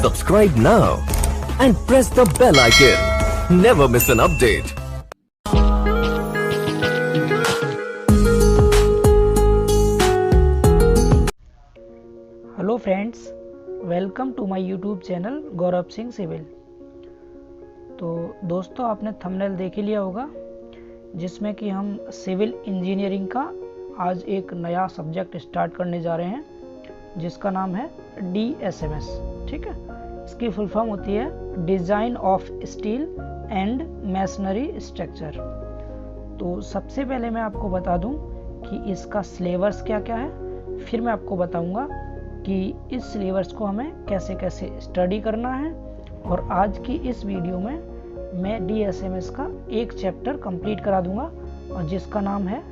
Subscribe now and press the bell icon. Never miss an update. Hello friends, welcome to my YouTube channel Gaurav Singh civil. तो दोस्तों, आपने thumbnail देख ही लिया होगा जिसमें कि हम सिविल इंजीनियरिंग का आज एक नया सब्जेक्ट स्टार्ट करने जा रहे हैं जिसका नाम है DSMS। ठीक है, इसकी फुल फॉर्म होती है design of steel and masonry structure. तो सबसे पहले मैं आपको बता दूं कि इसका सिलेबस क्या क्या है, फिर मैं आपको बताऊंगा कि इस सिलेबस को हमें कैसे कैसे स्टडी करना है। और आज की इस वीडियो में मैं DSMS का एक चैप्टर कंप्लीट करा दूंगा और जिसका नाम है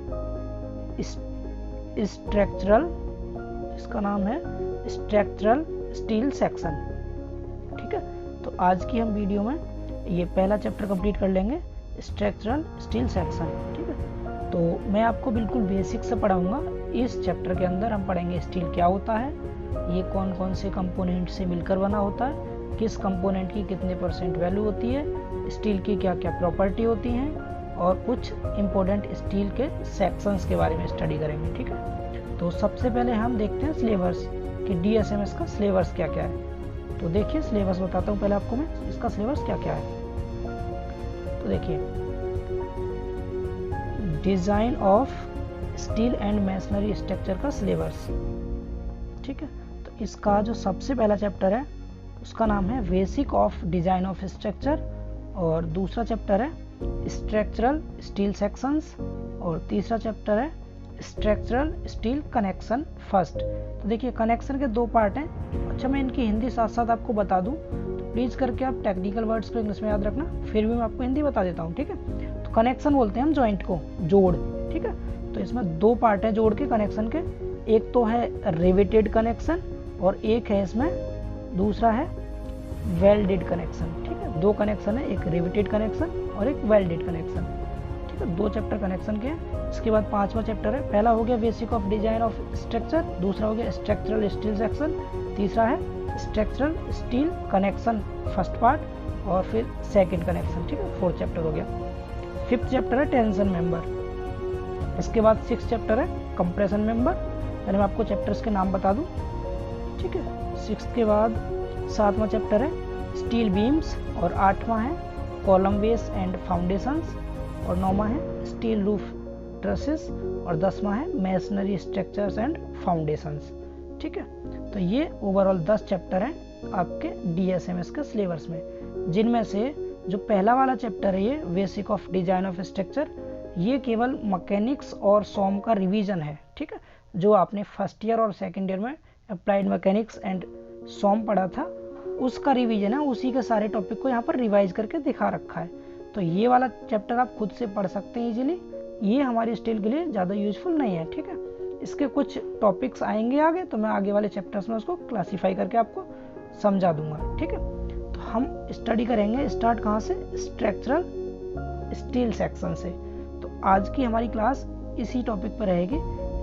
स्ट्रक्चरल स्टील सेक्शन। ठीक है, तो आज की हम वीडियो में ये पहला चैप्टर कंप्लीट कर लेंगे, स्ट्रक्चरल स्टील सेक्शन। ठीक है, तो मैं आपको बिल्कुल बेसिक से पढ़ाऊंगा। इस चैप्टर के अंदर हम पढ़ेंगे स्टील क्या होता है, ये कौन कौन से कंपोनेंट से मिलकर बना होता है, किस कंपोनेंट की कितने % वैल्यू होती है, स्टील की क्या क्या प्रॉपर्टी होती हैं, और कुछ इम्पोर्टेंट स्टील के सेक्शंस के बारे में स्टडी करेंगे। ठीक है, तो सबसे पहले हम देखते हैं सिलेबस कि DSMS का सिलेबस क्या क्या है। तो देखिए, सिलेबस बताता हूँ पहले आपको मैं, इसका सिलेबस क्या क्या है। तो देखिए, design of steel and masonry structure का सिलेबस। ठीक है, तो इसका जो सबसे पहला चैप्टर है उसका नाम है basic of design of structure, और दूसरा चैप्टर है स्ट्रक्चरल स्टील सेक्शंस, और तीसरा चैप्टर है स्ट्रक्चरल स्टील कनेक्शन फर्स्ट। तो देखिए, कनेक्शन के 2 पार्ट हैं। अच्छा, मैं इनकी हिंदी साथ साथ आपको बता दूं, तो प्लीज़ करके आप टेक्निकल वर्ड्स को इंग्लिश में याद रखना, फिर भी मैं आपको हिंदी बता देता हूं। ठीक है, तो कनेक्शन बोलते हैं हम जॉइंट को, जोड़। ठीक है, तो इसमें 2 पार्ट हैं जोड़ के कनेक्शन के, एक तो है रिवेटेड कनेक्शन और एक है इसमें दूसरा है वेल्डेड कनेक्शन। ठीक है, 2 कनेक्शन है, एक रिवेटेड कनेक्शन और एक वेल्डेड कनेक्शन। ठीक है, 2 चैप्टर कनेक्शन के हैं। इसके बाद 5वां चैप्टर है, पहला हो गया basic of design of structure, दूसरा हो गया स्ट्रक्चरल स्टील सेक्शन, तीसरा है structural steel connection first part, और फिर सेकंड कनेक्शन। ठीक है, 4th चैप्टर हो गया। 5th चैप्टर है टेंशन मेंबर। इसके बाद 6th चैप्टर है कंप्रेशन मेंबर। पहले मैं आपको चैप्टर्स के नाम बता दूं। ठीक है, 6th के बाद 7वां चैप्टर है स्टील बीम्स, और 8वां है कॉलम बेस एंड फाउंडेशंस, और 9वां है स्टील रूफ ट्रसेस, और 10वां है मैसनरी स्ट्रक्चर्स एंड फाउंडेशंस। ठीक है, तो ये ओवरऑल 10 चैप्टर हैं आपके DSMS के सिलेबस में, जिनमें से जो पहला वाला चैप्टर है ये basic of design of structure, ये केवल मैकेनिक्स और सॉम का रिवीजन है। ठीक है, जो आपने फर्स्ट ईयर और सेकेंड ईयर में अप्लाइड मैकेनिक्स एंड सॉम पढ़ा था उसका रिवीजन है, उसी के सारे टॉपिक को यहाँ पर रिवाइज करके दिखा रखा है। तो ये वाला चैप्टर आप खुद से पढ़ सकते हैं इजीली, ये हमारी स्टील के लिए ज़्यादा यूजफुल नहीं है। ठीक है, इसके कुछ टॉपिक्स आएंगे आगे, तो मैं आगे वाले चैप्टर्स में उसको क्लासीफाई करके आपको समझा दूंगा। ठीक है, तो हम स्टडी करेंगे, स्टार्ट कहाँ से, स्ट्रक्चरल स्टील सेक्शन से। तो आज की हमारी क्लास इसी टॉपिक पर रहेगी,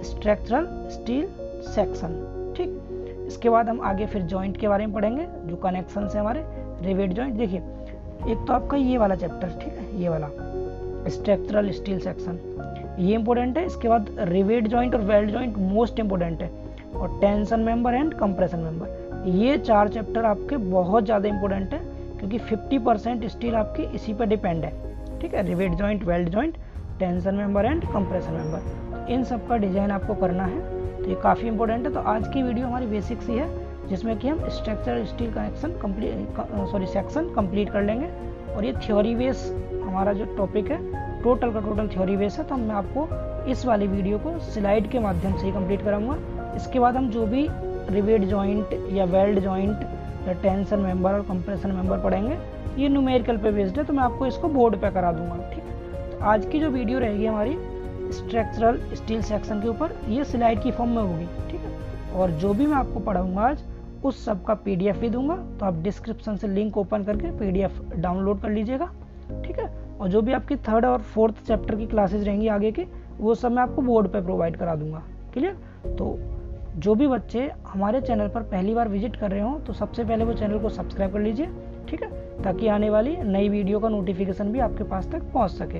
स्ट्रक्चरल स्टील सेक्शन। ठीक, इसके बाद हम आगे फिर जॉइंट के बारे में पढ़ेंगे, जो कनेक्शन है हमारे रिवेट जॉइंट। देखिए, एक तो आपका ये वाला चैप्टर, ठीक है, ये वाला स्ट्रक्चरल स्टील सेक्शन, ये इंपॉर्टेंट है। इसके बाद रिवेट जॉइंट और वेल्ड जॉइंट मोस्ट इंपॉर्टेंट है, और tension member and compression member, ये 4 चैप्टर आपके बहुत ज़्यादा इंपॉर्टेंट है, क्योंकि 50% स्टील आपकी इसी पर डिपेंड है। ठीक है, rivet joint, weld joint, tension member and compression member, इन सब का डिजाइन आपको करना है, तो ये काफ़ी इंपॉर्टेंट है। तो आज की वीडियो हमारी बेसिक सी है, जिसमें कि हम स्ट्रक्चरल स्टील सेक्शन कंप्लीट कर लेंगे, और ये थ्योरी बेस हमारा जो टॉपिक है, टोटल का टोटल थ्योरी बेस है। तो मैं आपको इस वाली वीडियो को स्लाइड के माध्यम से ही कंप्लीट कराऊंगा। इसके बाद हम जो भी रिवेट जॉइंट या वेल्ड जॉइंट या टेंशन मेंबर और कंप्रेशन मेंबर पढ़ेंगे, ये न्यूमेरिकल पे बेस्ड है, तो मैं आपको इसको बोर्ड पे करा दूंगा। ठीक है, तो आज की जो वीडियो रहेगी हमारी स्ट्रक्चरल स्टील सेक्शन के ऊपर, ये स्लाइड की फॉर्म में होगी। ठीक है, और जो भी मैं आपको पढ़ाऊंगा आज, उस सब का PDF भी दूंगा, तो आप डिस्क्रिप्शन से लिंक ओपन करके PDF डाउनलोड कर लीजिएगा। ठीक है, और जो भी आपकी 3rd और 4th चैप्टर की क्लासेस रहेंगी आगे की, वो सब मैं आपको बोर्ड पे प्रोवाइड करा दूंगा। क्लियर? तो जो भी बच्चे हमारे चैनल पर पहली बार विजिट कर रहे हो तो सबसे पहले वो चैनल को सब्सक्राइब कर लीजिए, ठीक है, ताकि आने वाली नई वीडियो का नोटिफिकेशन भी आपके पास तक पहुंच सके।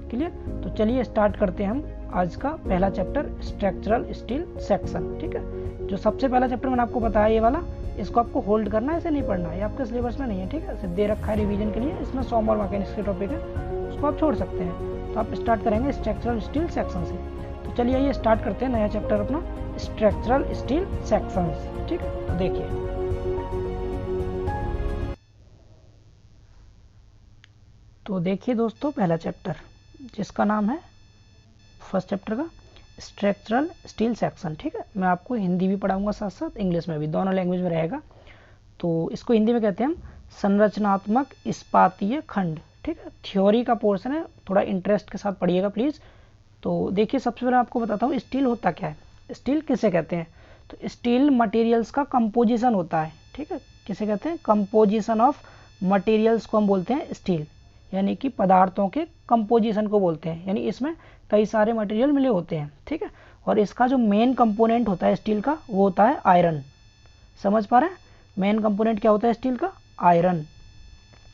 क्लियर? तो चलिए स्टार्ट करते हैं हम आज का पहला चैप्टर, स्ट्रक्चरल स्टील सेक्शन। ठीक है, जो सबसे पहला चैप्टर मैंने आपको बताया ये वाला, इसको आपको होल्ड करना है, ऐसे नहीं पढ़ना है, ये आपके सिलेबस में नहीं है। ठीक है, सिर्फ दे रखा है रिवीजन के लिए, इसमें 100 और मैकेनिक्स के टॉपिक है, उसको आप छोड़ सकते हैं। तो आप स्टार्ट करेंगे स्ट्रक्चरल स्टील सेक्शन से। तो चलिए आइए स्टार्ट करते हैं नया चैप्टर अपना, स्ट्रक्चरल स्टील सेक्शंस। ठीक है, तो देखिए दोस्तों पहला चैप्टर जिसका नाम है, फर्स्ट चैप्टर का स्ट्रक्चरल स्टील सेक्शन। ठीक है, मैं आपको हिंदी भी पढ़ाऊंगा साथ साथ इंग्लिश में भी, दोनों लैंग्वेज में रहेगा। तो इसको हिंदी में कहते हैं हम संरचनात्मक इस्पातीय खंड। ठीक है, थ्योरी का पोर्शन है, थोड़ा इंटरेस्ट के साथ पढ़िएगा प्लीज़। तो देखिए सबसे पहले आपको बताता हूँ स्टील होता क्या है, स्टील किसे कहते हैं। तो स्टील मटेरियल्स का कंपोजिशन होता है। ठीक है, किसे कहते हैं, कंपोजिशन ऑफ मटेरियल्स को हम बोलते हैं स्टील, यानी कि पदार्थों के कंपोजिशन को बोलते हैं, यानी इसमें कई सारे मटेरियल मिले होते हैं। ठीक है, और इसका जो मेन कंपोनेंट होता है स्टील का वो होता है आयरन। समझ पा रहे हैं, मेन कंपोनेंट क्या होता है स्टील का, आयरन।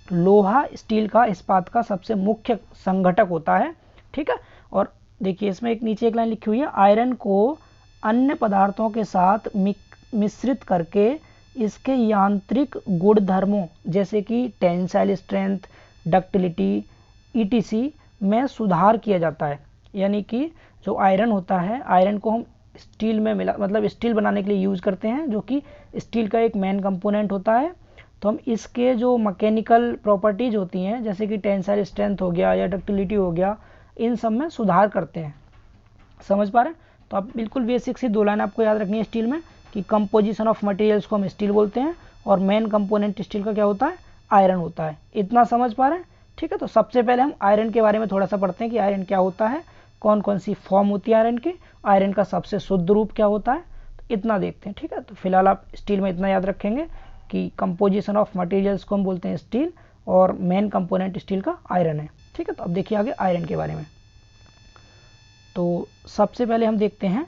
लोहा स्टील का, इस्पात का सबसे मुख्य संघटक होता है। ठीक है, और देखिए इसमें एक नीचे एक लाइन लिखी हुई है, आयरन को अन्य पदार्थों के साथ मिश्रित करके इसके यांत्रिक गुणधर्मों जैसे कि टेंसाइल स्ट्रेंथ, डक्टिलिटी, ईटीसी में सुधार किया जाता है। यानी कि जो आयरन होता है, आयरन को हम स्टील में मिला, मतलब स्टील बनाने के लिए यूज़ करते हैं, जो कि स्टील का एक मेन कंपोनेंट होता है। तो हम इसके जो मैकेनिकल प्रॉपर्टीज होती हैं, जैसे कि टेंसाइल स्ट्रेंथ हो गया या डक्टिलिटी हो गया, इन सब में सुधार करते हैं। समझ पा रहे हैं? तो आप बिल्कुल बेसिक सी 2 लाइन आपको याद रखनी है स्टील में, कि कंपोजिशन ऑफ मटेरियल्स को हम स्टील बोलते हैं और मेन कंपोनेंट स्टील का क्या होता है, आयरन होता है। इतना समझ पा रहे हैं? ठीक है, तो सबसे पहले हम आयरन के बारे में थोड़ा सा पढ़ते हैं कि आयरन क्या होता है, कौन कौन सी फॉर्म होती है आयरन की, आयरन का सबसे शुद्ध रूप क्या होता है, तो इतना देखते हैं। ठीक है, तो फिलहाल आप स्टील में इतना याद रखेंगे कि कंपोजिशन ऑफ मटेरियल्स को हम बोलते हैं स्टील और मेन कंपोनेंट स्टील का आयरन है। ठीक है, तो अब देखिए आगे आयरन के बारे में। तो सबसे पहले हम देखते हैं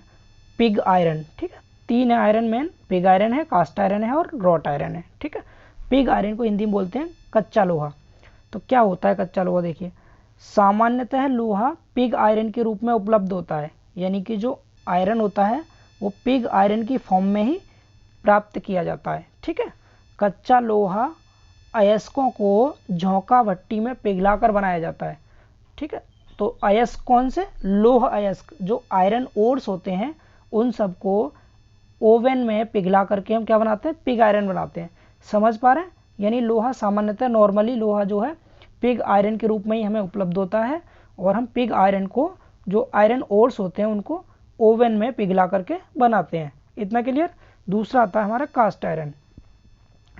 पिग आयरन। ठीक है, 3 है आयरन मेन, पिग आयरन है, कास्ट आयरन है और रॉट आयरन है। ठीक है, पिग आयरन को हिंदी में बोलते हैं कच्चा लोहा। तो क्या होता है कच्चा लोहा, देखिए सामान्यतः लोहा पिग आयरन के रूप में उपलब्ध होता है, यानी कि जो आयरन होता है वो पिग आयरन की फॉर्म में ही प्राप्त किया जाता है। ठीक है, कच्चा लोहा अयस्कों को झोंका भट्टी में पिघलाकर बनाया जाता है। ठीक है, तो अयस्क कौन से, लोह अयस्क, जो आयरन ओर्स होते हैं उन सबको ओवन में पिघला करके हम क्या बनाते हैं, पिग आयरन बनाते हैं। समझ पा रहे हैं, यानी लोहा सामान्यतः नॉर्मली लोहा जो है पिग आयरन के रूप में ही हमें उपलब्ध होता है, और हम पिग आयरन को, जो आयरन ओर्स होते हैं उनको ओवन में पिघला करके बनाते हैं। इतना क्लियर। दूसरा आता है हमारा कास्ट आयरन।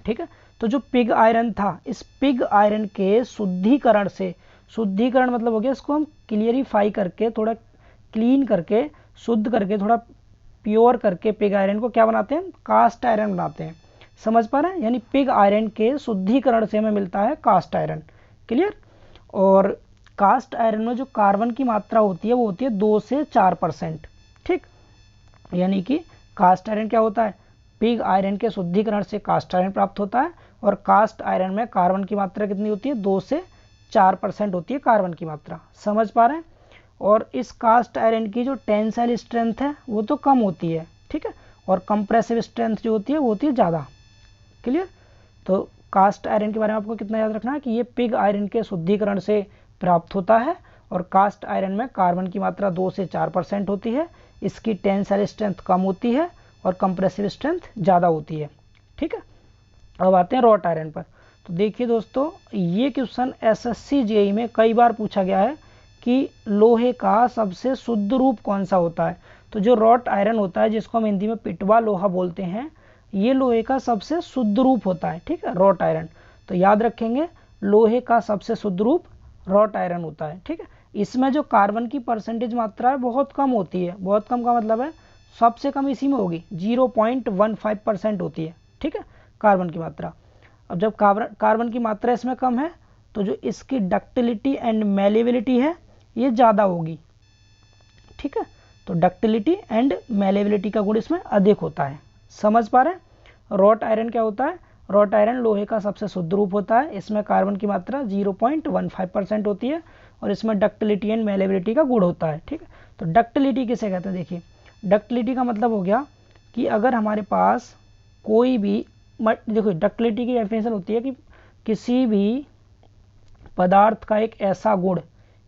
ठीक है, तो जो पिग आयरन था, इस पिग आयरन के शुद्धिकरण से, शुद्धिकरण मतलब हो गया इसको हम क्लियरिफाई करके, थोड़ा क्लीन करके, शुद्ध करके, थोड़ा प्योर करके पिग आयरन को क्या बनाते हैं, कास्ट आयरन बनाते हैं। समझ पा रहे हैं, यानी पिग आयरन के शुद्धिकरण से हमें मिलता है कास्ट आयरन। क्लियर। और कास्ट आयरन में जो कार्बन की मात्रा होती है वो होती है 2 से 4%। ठीक, यानी कि कास्ट आयरन क्या होता है, पिग आयरन के शुद्धिकरण से कास्ट आयरन प्राप्त होता है, और कास्ट आयरन में कार्बन की मात्रा कितनी होती है, 2 से 4% होती है कार्बन की मात्रा। समझ पा रहे हैं। और इस कास्ट आयरन की जो टेंसाइल स्ट्रेंथ है वो तो कम होती है। ठीक है, और कंप्रेसिव स्ट्रेंथ जो होती है वो होती है ज़्यादा। क्लियर। तो कास्ट आयरन के बारे में आपको कितना याद रखना है कि ये पिग आयरन के शुद्धिकरण से प्राप्त होता है, और कास्ट आयरन में कार्बन की मात्रा 2 से 4% होती है, इसकी टेंसाइल स्ट्रेंथ कम होती है और कंप्रेसिव स्ट्रेंथ ज़्यादा होती है। ठीक है, अब आते हैं रॉट आयरन पर। तो देखिए दोस्तों, ये क्वेश्चन एसएससी जेईई में कई बार पूछा गया है कि लोहे का सबसे शुद्ध रूप कौन सा होता है। तो जो रॉट आयरन होता है, जिसको हम हिंदी में पिटवा लोहा बोलते हैं, ये लोहे का सबसे शुद्ध रूप होता है। ठीक है, रॉट आयरन। तो याद रखेंगे, लोहे का सबसे शुद्ध रूप रॉट आयरन होता है। ठीक है, इसमें जो कार्बन की परसेंटेज मात्रा है बहुत कम होती है। बहुत कम का मतलब है सबसे कम इसी में होगी, 0.15% होती है। ठीक है, कार्बन की मात्रा। अब जब कार्बन की मात्रा इसमें कम है, तो जो इसकी डक्टिलिटी एंड मेलेबिलिटी है ये ज़्यादा होगी। ठीक है, तो डक्टिलिटी एंड मेलेबिलिटी का गुण इसमें अधिक होता है। समझ पा रहे हैं। रॉट आयरन क्या होता है? रॉट आयरन लोहे का सबसे शुद्ध रूप होता है। इसमें कार्बन की मात्रा 0.15% होती है और इसमें डक्टिलिटी एंड मेलेबिलिटी का गुण होता है। ठीक है, तो डक्टिलिटी किसे कहते हैं? देखिए, डक्टिलिटी का मतलब हो गया कि अगर हमारे पास कोई भी देखो, डक्टिलिटी की डेफिनेशन होती है कि किसी भी पदार्थ का एक ऐसा गुण,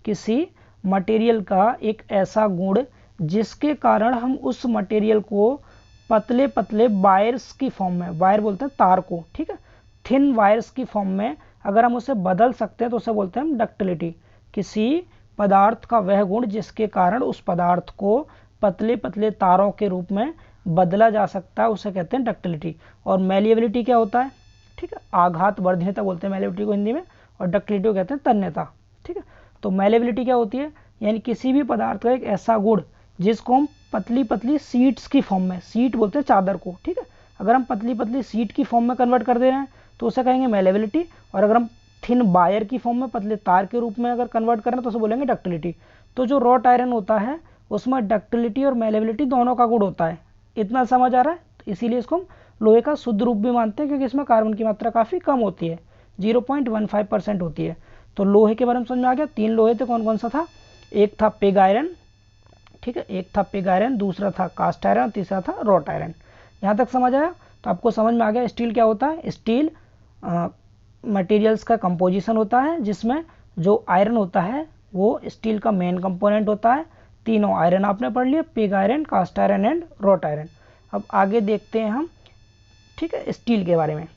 किसी मटेरियल का एक ऐसा गुण जिसके कारण हम उस मटेरियल को पतले पतले वायर्स की फॉर्म में, वायर बोलते हैं तार को, ठीक है, थिन वायर्स की फॉर्म में अगर हम उसे बदल सकते हैं तो उसे बोलते हैं हम डक्टिलिटी। किसी पदार्थ का वह गुण जिसके कारण उस पदार्थ को पतले पतले तारों के रूप में बदला जा सकता है, उसे कहते हैं डक्टिलिटी। और मेलिएबिलिटी क्या होता है? ठीक है, आघात वर्धनीयता बोलते हैं मेलिएबिलिटी को हिंदी में, और डक्टिलिटी को कहते हैं तन्यता। ठीक है, तो मेलिएबिलिटी क्या होती है? यानी किसी भी पदार्थ का एक ऐसा गुण जिसको हम पतली पतली सीट्स की फॉर्म में, सीट बोलते हैं चादर को, ठीक है, अगर हम पतली पतली सीट की फॉर्म में कन्वर्ट कर दे रहे हैं तो उसे कहेंगे मेलिएबिलिटी, और अगर हम थिन वायर की फॉर्म में, पतले तार के रूप में अगर कन्वर्ट कर रहे हैं तो उसे बोलेंगे डक्टिलिटी। तो जो रॉट आयरन होता है उसमें डक्टिलिटी और मेलिएबिलिटी दोनों का गुण होता है। इतना समझ आ रहा है? तो इसीलिए इसको हम लोहे का शुद्ध रूप भी मानते हैं, क्योंकि इसमें कार्बन की मात्रा काफ़ी कम होती है, 0.15% होती है। तो लोहे के बारे में समझ में आ गया। 3 लोहे थे, कौन कौन सा था? एक था पिग आयरन, ठीक है, एक था पिग आयरन, दूसरा था कास्ट आयरन, तीसरा था रॉट आयरन। यहाँ तक समझ आया? तो आपको समझ में आ गया स्टील क्या होता है। स्टील मटेरियल्स का कंपोजिशन होता है जिसमें जो आयरन होता है वो स्टील का मेन कंपोनेंट होता है। तीनों आयरन आपने पढ़ लिया, pig iron, cast iron and wrought iron. अब आगे देखते हैं हम, ठीक है, स्टील के बारे में।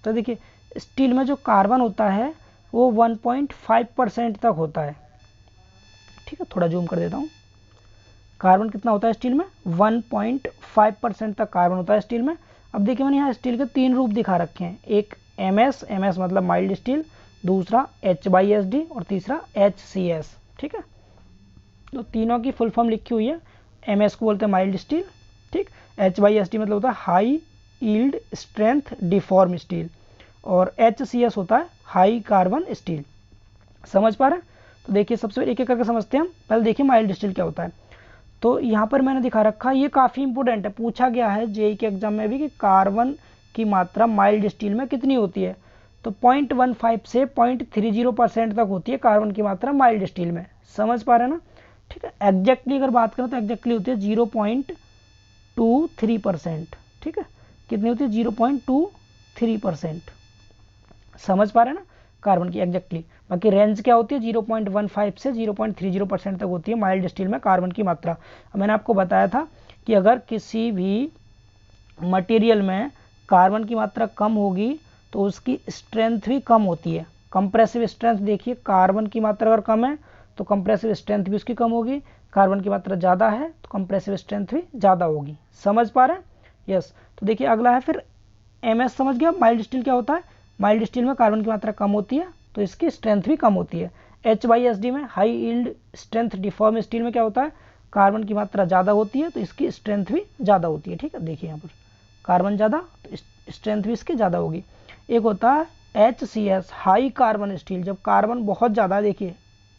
तो देखिए, स्टील में जो कार्बन होता है वो 1.5% तक होता है। ठीक है, थोड़ा जूम कर देता हूँ। कार्बन कितना होता है स्टील में? 1.5% तक कार्बन होता है स्टील में। अब देखिए, मैंने यहाँ स्टील के 3 रूप दिखा रखे हैं। एक MS, MS मतलब माइल्ड स्टील, दूसरा HYSD और तीसरा HCS। ठीक है, तो तीनों की फुल फॉर्म लिखी हुई है। MS को बोलते हैं माइल्ड स्टील, ठीक, HYSD मतलब होता है high yield strength deform steel, और HCS होता है हाई कार्बन स्टील। समझ पा रहे हैं? तो देखिए, सबसे पहले एक एक करके समझते हैं हम। पहले देखिए माइल्ड स्टील क्या होता है। तो यहाँ पर मैंने दिखा रखा है, ये काफ़ी इंपॉर्टेंट है, पूछा गया है जेईई के एग्जाम में भी कि कार्बन की मात्रा माइल्ड स्टील में कितनी होती है। तो 0.15 से 0.30% तक होती है कार्बन की मात्रा माइल्ड स्टील में। समझ पा रहे हैं ना? ठीक है, एग्जैक्टली अगर बात करें तो एग्जैक्टली होती है 0.23%। ठीक है, कितनी होती है? 0.23%। समझ पा रहे हैं ना कार्बन की एग्जैक्टली। बाकी रेंज क्या होती है? 0.15 से 0.30% तक होती है माइल्ड स्टील में कार्बन की मात्रा। मैंने आपको बताया था कि अगर किसी भी मटेरियल में कार्बन की मात्रा कम होगी तो उसकी स्ट्रेंथ भी कम होती है। कंप्रेसिव स्ट्रेंथ देखिए, कार्बन की मात्रा अगर कम है तो कंप्रेसिव स्ट्रेंथ भी उसकी कम होगी, कार्बन की मात्रा ज़्यादा है तो कंप्रेसिव स्ट्रेंथ भी ज़्यादा होगी। समझ पा रहे हैं? यस। तो देखिए अगला है फिर MS। समझ गया माइल्ड स्टील क्या होता है? माइल्ड स्टील में कार्बन की मात्रा कम होती है तो इसकी स्ट्रेंथ भी कम होती है। HYSD में high yield strength deform steel में क्या होता है? कार्बन की मात्रा ज़्यादा होती है तो इसकी स्ट्रेंथ भी ज़्यादा होती है। ठीक है, देखिए यहाँ पर कार्बन ज़्यादा तो स्ट्रेंथ भी इसकी ज़्यादा होगी। एक होता है HCS हाई कार्बन स्टील, जब कार्बन बहुत ज़्यादा है, देखिए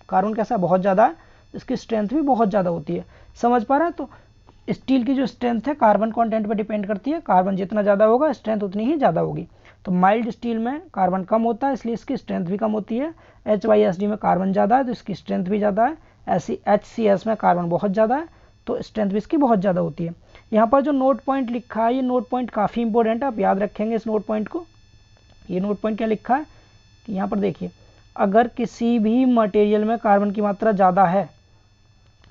कार्बन कैसा बहुत ज़्यादा है, इसकी स्ट्रेंथ भी बहुत ज़्यादा होती है। समझ पा रहे हैं? तो स्टील की जो स्ट्रेंथ है कार्बन कंटेंट पर डिपेंड करती है, कार्बन जितना ज़्यादा होगा स्ट्रेंथ उतनी ही ज़्यादा होगी। तो माइल्ड स्टील में कार्बन कम होता है इसलिए इसकी स्ट्रेंथ भी कम होती है। HYSD में कार्बन ज़्यादा है तो इसकी स्ट्रेंथ भी ज़्यादा है। ऐसी HCS में कार्बन बहुत ज़्यादा है तो स्ट्रेंथ भी इसकी बहुत ज़्यादा होती है। यहाँ पर जो नोट पॉइंट लिखा है, ये नोट पॉइंट काफ़ी इंपॉर्टेंट है, आप याद रखेंगे इस नोट पॉइंट को। ये नोट पॉइंट क्या लिखा है कि यहाँ पर देखिए, अगर किसी भी मटेरियल में कार्बन की मात्रा ज़्यादा है,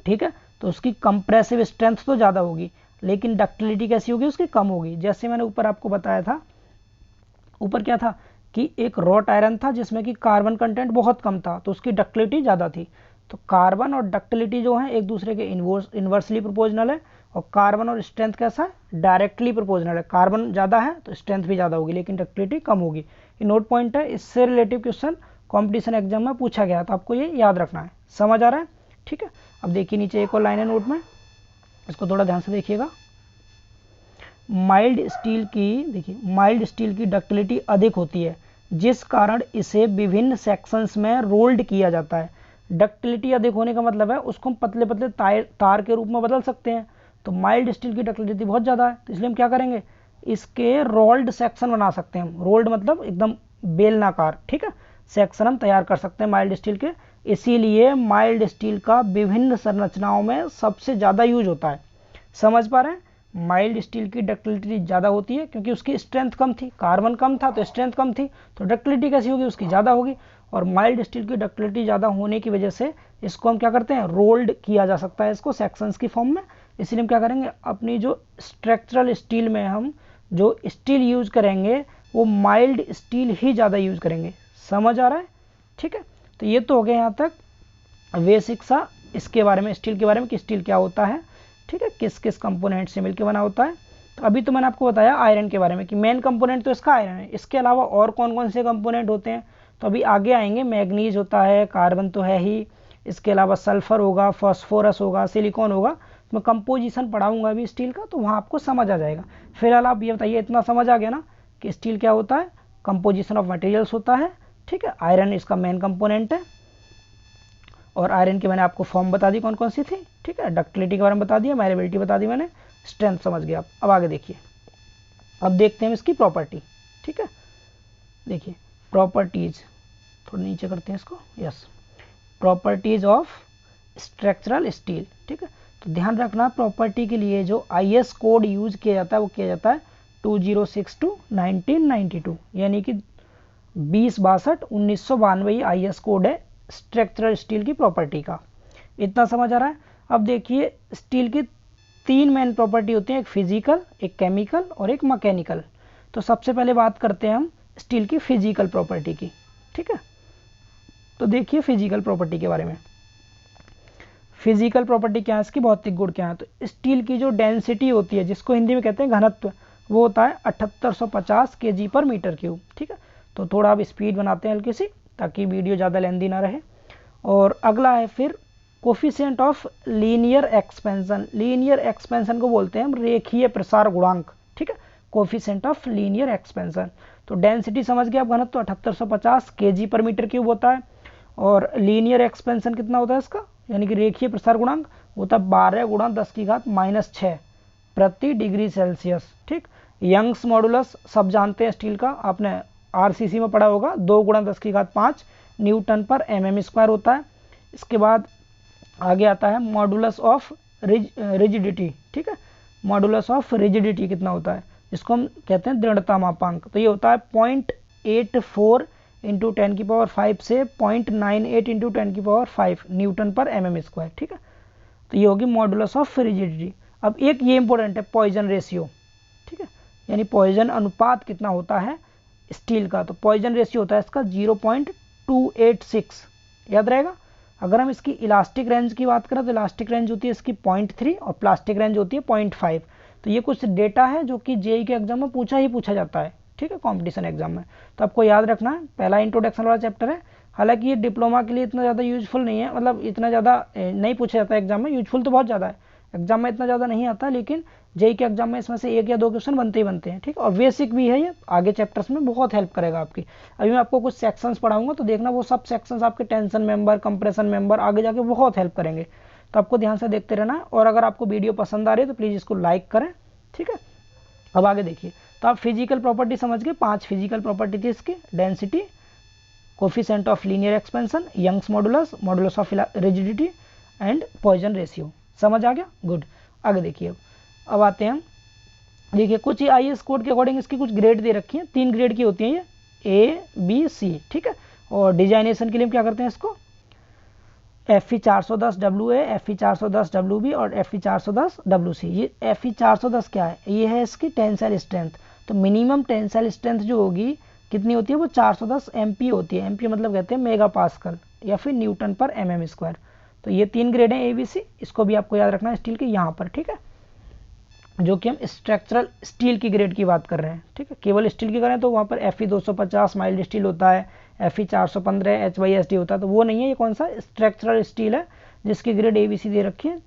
ठीक है, तो उसकी कंप्रेसिव स्ट्रेंथ तो ज़्यादा होगी लेकिन डक्टिलिटी कैसी होगी? उसकी कम होगी। जैसे मैंने ऊपर आपको बताया था, ऊपर क्या था कि एक रॉट आयरन था जिसमें कि कार्बन कंटेंट बहुत कम था तो उसकी डक्टिलिटी ज़्यादा थी। तो कार्बन और डक्टिलिटी जो है एक दूसरे के इन्वर्सली प्रोपोर्शनल है, और कार्बन और स्ट्रेंथ कैसा है? डायरेक्टली प्रोपोर्शनल है। कार्बन ज़्यादा है तो स्ट्रेंथ भी ज़्यादा होगी लेकिन डक्टिलिटी कम होगी। ये नोट पॉइंट है, इससे रिलेटिव क्वेश्चन कॉम्पिटिशन एग्जाम में पूछा गया तो आपको ये याद रखना है। समझ आ रहा है? ठीक है, अब देखिए नीचे एक और लाइन है नोट में, इसको थोड़ा ध्यान से देखिएगा। माइल्ड स्टील की, देखिए माइल्ड स्टील की डक्टिलिटी अधिक होती है जिस कारण इसे विभिन्न सेक्शंस में रोल्ड किया जाता है। डक्टिलिटी अधिक होने का मतलब है उसको हम पतले पतले तार के रूप में बदल सकते हैं। तो माइल्ड स्टील की डक्टिलिटी बहुत ज़्यादा है, तो इसलिए हम क्या करेंगे, इसके रोल्ड सेक्शन बना सकते हैं हम। रोल्ड मतलब एकदम बेलनाकार, ठीक है, सेक्शन हम तैयार कर सकते हैं माइल्ड स्टील के। इसीलिए माइल्ड स्टील का विभिन्न संरचनाओं में सबसे ज़्यादा यूज होता है। समझ पा रहे हैं? माइल्ड स्टील की डक्टिलिटी ज़्यादा होती है क्योंकि उसकी स्ट्रेंथ कम थी, कार्बन कम था तो स्ट्रेंथ कम थी, तो डक्टिलिटी कैसी होगी, उसकी ज़्यादा होगी। और माइल्ड स्टील की डक्टिलिटी ज़्यादा होने की वजह से इसको हम क्या करते हैं, रोल्ड किया जा सकता है इसको सेक्शंस की फॉर्म में। इसलिए हम क्या करेंगे, अपनी जो स्ट्रक्चरल स्टील में हम जो स्टील यूज करेंगे वो माइल्ड स्टील ही ज़्यादा यूज करेंगे। समझ आ रहा है? ठीक है, तो ये तो हो गया यहाँ तक बेसिक सा इसके बारे में, स्टील के बारे में कि स्टील क्या होता है, ठीक है, किस किस कंपोनेंट से मिलकर बना होता है। तो अभी तो मैंने आपको बताया आयरन के बारे में कि मेन कंपोनेंट तो इसका आयरन है, इसके अलावा और कौन कौन से कंपोनेंट होते हैं तो अभी आगे आएंगे। मैग्नीज होता है, कार्बन तो है ही, इसके अलावा सल्फर होगा, फॉस्फोरस होगा, सिलिकॉन होगा। तो मैं कंपोजिशन पढ़ाऊंगा अभी स्टील का, तो वहाँ आपको समझ आ जाएगा। फिलहाल आप ये बताइए, इतना समझ आ गया ना कि स्टील क्या होता है, कंपोजिशन ऑफ मटेरियल्स होता है, ठीक है, आयरन इसका मेन कंपोनेंट है। और आयरन की मैंने आपको फॉर्म बता दी कौन कौन सी थी, ठीक है, डक्टिलिटी के बारे में बता दिया, मैलिबिलिटी बता दी मैंने, स्ट्रेंथ समझ गया आप। अब आगे देखिए, अब देखते हैं इसकी प्रॉपर्टी, ठीक है। देखिए प्रॉपर्टीज, थोड़ा नीचे करते हैं इसको, yes, properties of structural steel, ठीक है। तो ध्यान रखना प्रॉपर्टी के लिए जो IS कोड यूज किया जाता है वो किया जाता है 2062-1992, यानी कि 2062-1992 IS कोड है स्ट्रक्चरल स्टील की प्रॉपर्टी का। इतना समझ आ रहा है? अब देखिए स्टील की 3 मेन प्रॉपर्टी होती हैं, एक फिजिकल, एक केमिकल और एक मैकेनिकल। तो सबसे पहले बात करते हैं हम स्टील की फिजिकल प्रॉपर्टी की, ठीक है। तो देखिए फिजिकल प्रॉपर्टी के बारे में, फिजिकल प्रॉपर्टी क्या है इसकी, भौतिक गुण क्या है। तो स्टील की जो डेंसिटी होती है, जिसको हिंदी में कहते हैं घनत्व, वो होता है 7850 kg/m³, ठीक है। तो थोड़ा अब स्पीड बनाते हैं हल्की सी ताकि वीडियो ज़्यादा लेंदी ना रहे। और अगला है फिर coefficient of linear expansion. Linear expansion को बोलते हैं हम रेखीय प्रसार गुणांक, ठीक है, कोफिशिएंट ऑफ लीनियर एक्सपेंशन। तो डेंसिटी समझ गए आप, घनत्व 7850 kg/m³ होता है। और लीनियर एक्सपेंशन कितना होता है इसका, यानी कि रेखीय प्रसार गुणांक होता है 12 × 10⁻⁶ प्रति डिग्री सेल्सियस, ठीक। यंग्स मॉडुलस सब जानते हैं स्टील का, आपने RCC में पढ़ा होगा, 2 × 10⁵ Nm/mm² होता है। इसके बाद आगे आता है मॉडुलस ऑफ रिजिडिटी, ठीक है, मॉडुलस ऑफ रिजिडिटी कितना होता है, जिसको हम कहते हैं दृढ़ता मापांक। तो ये होता है 0.84 × 10⁵ से 0.98 × 10⁵ Nm/mm², ठीक है। तो ये होगी मॉडुलस ऑफ रिजिडिटी। अब एक ये इंपॉर्टेंट है पॉइजन रेशियो, ठीक है, यानी पॉइजन अनुपात कितना होता है स्टील का। तो पॉइजन रेशियो होता है इसका 0.286, याद रहेगा। अगर हम इसकी इलास्टिक रेंज की बात करें तो इलास्टिक रेंज होती है इसकी 0.3 और प्लास्टिक रेंज होती है 0.5। तो ये कुछ डेटा है जो कि JEE के एग्जाम में पूछा जाता है, ठीक है, कंपटीशन एग्जाम में। तो आपको याद रखना है, पहला इंट्रोडक्शन वाला चैप्टर है। हालांकि ये डिप्लोमा के लिए इतना ज़्यादा यूजफुल नहीं है, मतलब इतना ज़्यादा नहीं पूछा जाता है एग्जाम में, यूजफुल तो बहुत ज़्यादा है, एग्जाम में इतना ज़्यादा नहीं आता, लेकिन JEE के एग्जाम में इसमें से 1 या 2 क्वेश्चन बनते ही बनते हैं, ठीक। और बेसिक भी है, ये आगे चैप्टर्स में बहुत हेल्प करेगा आपकी। अभी मैं आपको कुछ सेक्शंस पढ़ाऊंगा तो देखना वो सब सेक्शंस आपके टेंशन मेंबर, कंप्रेशन मेंबर आगे जाके बहुत हेल्प करेंगे। तो आपको ध्यान से देखते रहना है। और अगर आपको वीडियो पसंद आ रही है तो प्लीज़ इसको लाइक करें, ठीक है। अब आगे देखिए, तो आप फिजिकल प्रॉपर्टी समझ गए, 5 फिजिकल प्रॉपर्टी थी इसकी, density, coefficient of linear expansion, Young's modulus, modulus of rigidity and Poisson ratio. समझ आ गया? गुड। आगे देखिए, अब आते हैं, देखिए कुछ IS कोड के अकॉर्डिंग इसकी कुछ ग्रेड दे रखी है, 3 ग्रेड की होती हैं ये, A, B, C, ठीक है। और डिजाइनेशन के लिए हम क्या करते हैं इसको, Fe410WA, Fe410WB और Fe410WC। ये Fe410 क्या है, ये है इसकी टेंसाइल स्ट्रेंथ। तो मिनिमम टेंसाइल स्ट्रेंथ जो होगी कितनी होती है, वो 410 MPa होती है। MPa मतलब कहते हैं मेगा पास्कल या फिर Nm/mm²। तो ये 3 ग्रेड हैं ABC, इसको भी आपको याद रखना है स्टील के यहाँ पर, ठीक है, जो कि हम स्ट्रक्चरल स्टील की ग्रेड की बात कर रहे हैं, ठीक है। केवल स्टील की करें तो वहाँ पर Fe250 माइल्ड स्टील होता है, Fe415 HYSD होता है, तो वो नहीं है, ये कौन सा स्ट्रक्चरल स्टील है जिसकी ग्रेड ABC दे रखी है,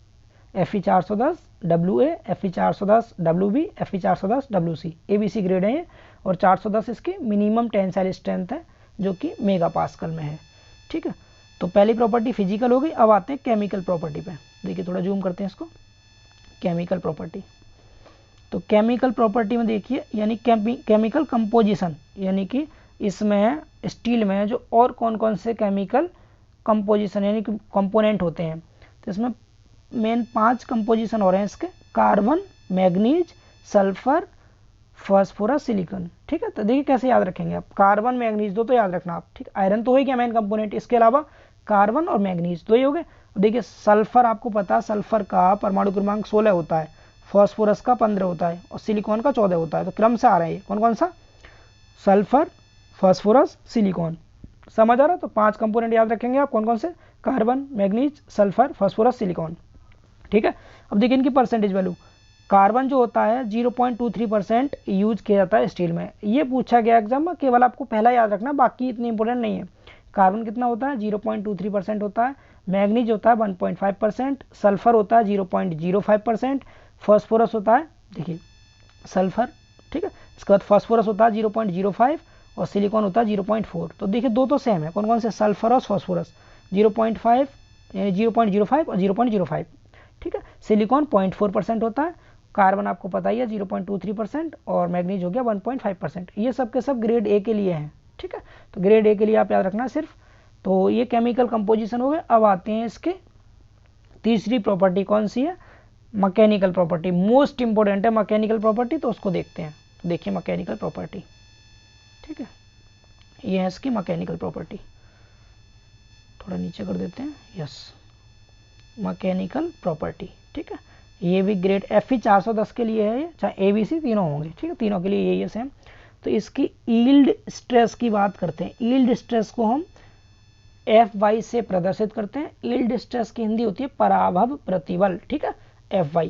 Fe410WA, Fe410WB, Fe410WC, ABC grade है ये। और 410 इसकी मिनिमम टेंसाइल स्ट्रेंथ है जो कि मेगा पास्कल में है, ठीक है। तो पहली प्रॉपर्टी फिजिकल हो गई। अब आते हैं केमिकल प्रॉपर्टी पे। देखिए थोड़ा जूम करते हैं इसको, केमिकल प्रॉपर्टी। तो केमिकल प्रॉपर्टी में देखिए यानी केमिकल कंपोजिशन, यानी कि इसमें स्टील में जो और कौन कौन से केमिकल कंपोजिशन यानी कि कंपोनेंट होते हैं। तो इसमें मेन 5 कंपोजिशन हो रहे हैं इसके, carbon, manganese, sulphur, phosphorus, silicon. ठीक है, तो देखिए कैसे याद रखेंगे आप, कार्बन मैग्नीज दो तो याद रखना आप। ठीक, आयरन तो हो ही गया मेन कंपोनेंट, इसके अलावा कार्बन और मैग्नीज दो ही हो गए। देखिए सल्फर आपको पता है, सल्फर का परमाणु क्रमांक 16 होता है, फास्फोरस का 15 होता है और सिलिकॉन का 14 होता है। तो क्रम से आ रहे हैं कौन कौन सा, सल्फर, फास्फोरस, सिलिकॉन। समझ आ रहा है? तो 5 कंपोनेंट याद रखेंगे आप कौन कौन से, carbon, manganese, sulphur, phosphorus, silicon. ठीक है, अब देखिए इनकी परसेंटेज वैल्यू। कार्बन जो होता है 0.23% यूज किया जाता है स्टील में। ये पूछा गया एग्जाम में, केवल आपको पहला याद रखना, बाकी इतनी इंपॉर्टेंट नहीं है। कार्बन कितना होता है, 0.23% होता है। मैग्नीज होता है 1.5%, सल्फर होता है 0.05%, फास्फोरस होता है, देखिए सल्फर, ठीक है, इसके बाद फास्फोरस होता है 0.05 और सिलिकॉन होता है 0.4। तो देखिए दो तो सेम है, कौन कौन से, सल्फर और फास्फोरस 0.5 यानी 0.05 और 0.05। ठीक है, सिलिकॉन 0.4% होता है, कार्बन आपको पता ही है 0.23% और मैग्नीज हो गया 1.5%। ये सब के सब ग्रेड ए के लिए हैं। ठीक है, तो ग्रेड ए के लिए आप याद रखना सिर्फ। तो ये केमिकल कंपोजिशन हो गए। अब आते हैं इसके तीसरी प्रॉपर्टी, कौन सी है, मैकेनिकल प्रॉपर्टी। मोस्ट इंपोर्टेंट है मैकेनिकल प्रॉपर्टी, तो उसको देखते हैं। तो देखिए मैकेनिकल प्रॉपर्टी, ठीक है, ये है इसकी मैकेनिकल प्रॉपर्टी। थोड़ा नीचे कर देते हैं, यस, मैकेनिकल प्रॉपर्टी। ठीक है, ये भी ग्रेड FE 410 के लिए है, ये चाहे ABC तीनों होंगे। ठीक है, तीनों के लिए यही है सेम। तो इसकी यील्ड स्ट्रेस की बात करते हैं। यील्ड स्ट्रेस को हम FY से प्रदर्शित करते हैं। यील्ड स्ट्रेस की हिंदी होती है पराभव प्रतिबल। ठीक है, FY।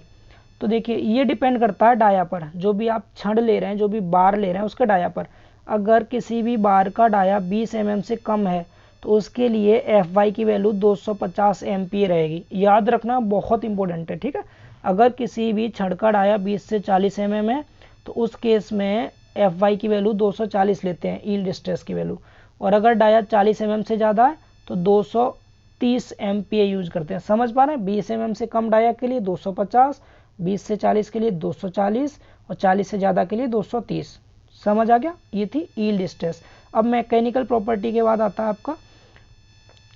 तो देखिए ये डिपेंड करता है डाया पर, जो भी आप छड़ ले रहे हैं, जो भी बार ले रहे हैं उसके डाया पर। अगर किसी भी बार का डाया 20 mm से कम है तो उसके लिए FY की वैल्यू 250 MPa रहेगी। याद रखना, बहुत इंपॉर्टेंट है। ठीक है, अगर किसी भी छड़ का डाया 20 से 40 mm है तो उस केस में FY की वैल्यू 240 लेते हैं, यील्ड स्ट्रेस की वैल्यू। और अगर डाया 40 mm से ज़्यादा है तो 230 MPa यूज करते हैं। समझ पा रहे हैं, 20 mm से कम डाया के लिए 250, 20 से 40 के लिए 240 और 40 से ज़्यादा के लिए 230। समझ आ गया, ये थी यील्ड स्ट्रेस। अब मैकेनिकल प्रॉपर्टी के बाद आता है आपका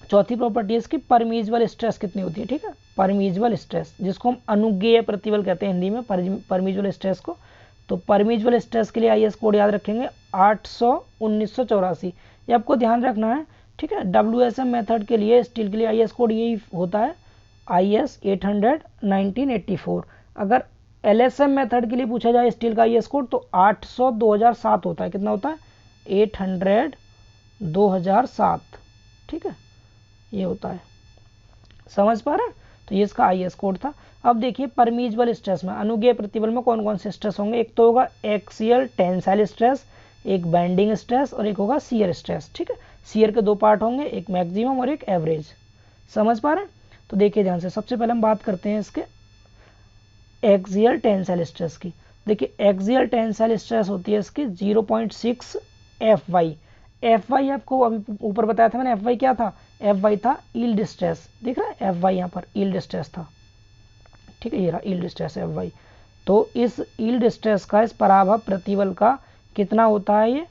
चौथी प्रॉपर्टी है इसकी, परमीजबल स्ट्रेस कितनी होती है। ठीक है, परमीजबल स्ट्रेस, जिसको हम अनुज्ञेय प्रतिबल कहते हैं हिंदी में, परमीजबल स्ट्रेस को। तो परमीजबल स्ट्रेस के लिए IS कोड याद रखेंगे 800/1984। ये आपको ध्यान रखना है। ठीक है, WSM मेथड के लिए स्टील के लिए IS कोड यही होता है, IS 800/1984। अगर LSM मेथड के लिए पूछा जाए स्टील का IS कोड तो 800/2007 होता है। कितना होता है, 800/2007। ठीक है, ये होता है। समझ पा रहे हैं, तो ये इसका IS कोड था। अब देखिए परमीजबल स्ट्रेस में, अनुज्ञेय प्रतिबल में कौन कौन से स्ट्रेस होंगे। एक तो होगा एक्सियल टेंसाइल स्ट्रेस, एक बेंडिंग स्ट्रेस और एक होगा शियर स्ट्रेस। ठीक है, शियर के 2 पार्ट होंगे, एक मैक्सिमम और एक एवरेज। समझ पा रहे हैं, तो देखिए ध्यान से। सबसे पहले हम बात करते हैं इसके एक्सियल टेंसाइल स्ट्रेस की। देखिए एक्सियल टेंसाइल स्ट्रेस होती है इसकी 0.6 FY। FY आपको अभी ऊपर बताया था मैंने, FY क्या था, FY था यील्ड स्ट्रेस। दिख रहा है FY, यहाँ पर यील्ड स्ट्रेस था। ठीक है, ये रहा यील्ड स्ट्रेस FY। तो इस यील्ड स्ट्रेस का, इस पराभव प्रतिबल का कितना होता है, ये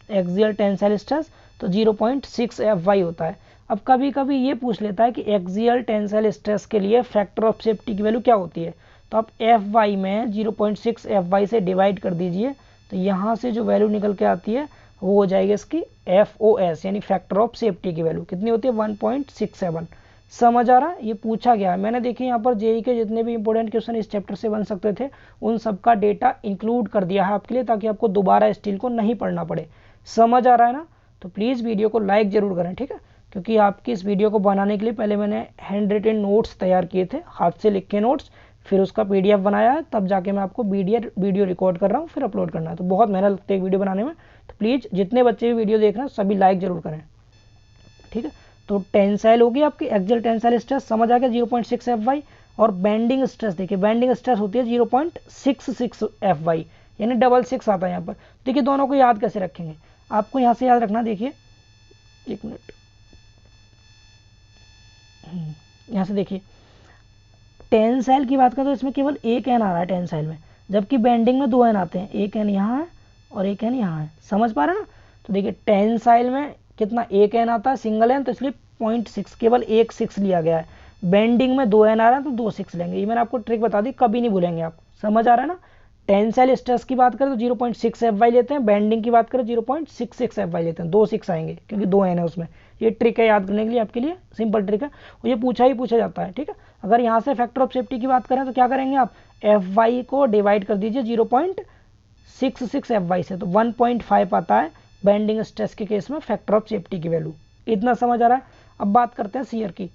एक्सियल टेंसाइल स्ट्रेस, तो 0.6 FY होता है। अब कभी कभी ये पूछ लेता है कि एक्सियल टेंसाइल स्ट्रेस के लिए फैक्टर ऑफ सेफ्टी की वैल्यू क्या होती है। तो आप FY में 0.6 FY से डिवाइड कर दीजिए, तो यहाँ से जो वैल्यू निकल के आती है वो हो जाएगी इसकी FOS यानी फैक्टर ऑफ सेफ्टी की वैल्यू कितनी होती है, 1.67। समझ आ रहा है, ये पूछा गया है। मैंने देखिए यहाँ पर JEE के जितने भी इंपॉर्टेंट क्वेश्चन इस चैप्टर से बन सकते थे उन सबका डेटा इंक्लूड कर दिया है आपके लिए, ताकि आपको दोबारा स्टील को नहीं पढ़ना पड़े। समझ आ रहा है ना, तो प्लीज़ वीडियो को लाइक ज़रूर करें। ठीक है, क्योंकि आपकी इस वीडियो को बनाने के लिए पहले मैंने हैंड रिटन नोट्स तैयार किए थे, हाथ से लिखे नोट्स, फिर उसका PDF बनाया है, तब जाके मैं आपको वीडियो रिकॉर्ड कर रहा हूँ, फिर अपलोड करना है। तो बहुत मेहनत लगती है वीडियो बनाने में। तो प्लीज़ जितने बच्चे भी वीडियो देख रहे हैं सभी लाइक ज़रूर करें। ठीक है, तो टेंसाइल होगी आपकी एक्सियल टेंसाइल स्ट्रेस, समझ आ गया 0.6 FY। और बेंडिंग स्ट्रेस, देखिए बेंडिंग स्ट्रेस होती है 0.66 FY यानी 66 आता है यहाँ पर। देखिए दोनों को याद कैसे रखेंगे, आपको यहाँ से याद रखना। देखिए एक मिनट, यहाँ से देखिए टेंसाइल की बात करें तो इसमें केवल एक एन आ रहा है टेंसाइल में, जबकि बेंडिंग में 2 एन आते हैं, एक एन यहाँ है और एक एन यहाँ है। समझ पा रहे हैं ना? तो देखिए टेंसाइल में कितना, एक एन आता है सिंगल एन, तो इसलिए 0.6 केवल एक 6 लिया गया है। बेंडिंग में 2 एन आ रहा है तो 2 6 लेंगे। ये मैंने आपको ट्रिक बता दी, कभी नहीं भूलेंगे आप। समझ आ रहा है ना? टेंसाइल स्ट्रेस की बात करें तो 0.6 FY लेते हैं, बेंडिंग की बात करें 0.66 FY लेते हैं, 2 6 आएंगे क्योंकि 2 एन है उसमें। ये ट्रिक है याद करने के लिए, आपके लिए सिंपल ट्रिक है, और ये पूछा जाता है। ठीक है, अगर यहाँ से फैक्टर ऑफ सेफ्टी की बात करें तो क्या करेंगे आप, FY को डिवाइड कर दीजिए 0.66 FY से, तो 1.5 आता है बेंडिंग स्ट्रेस के केस में फैक्टर ऑफ सेफ्टी की वैल्यू। इतना समझ आ रहा है? अब बात करते हैं शियर की।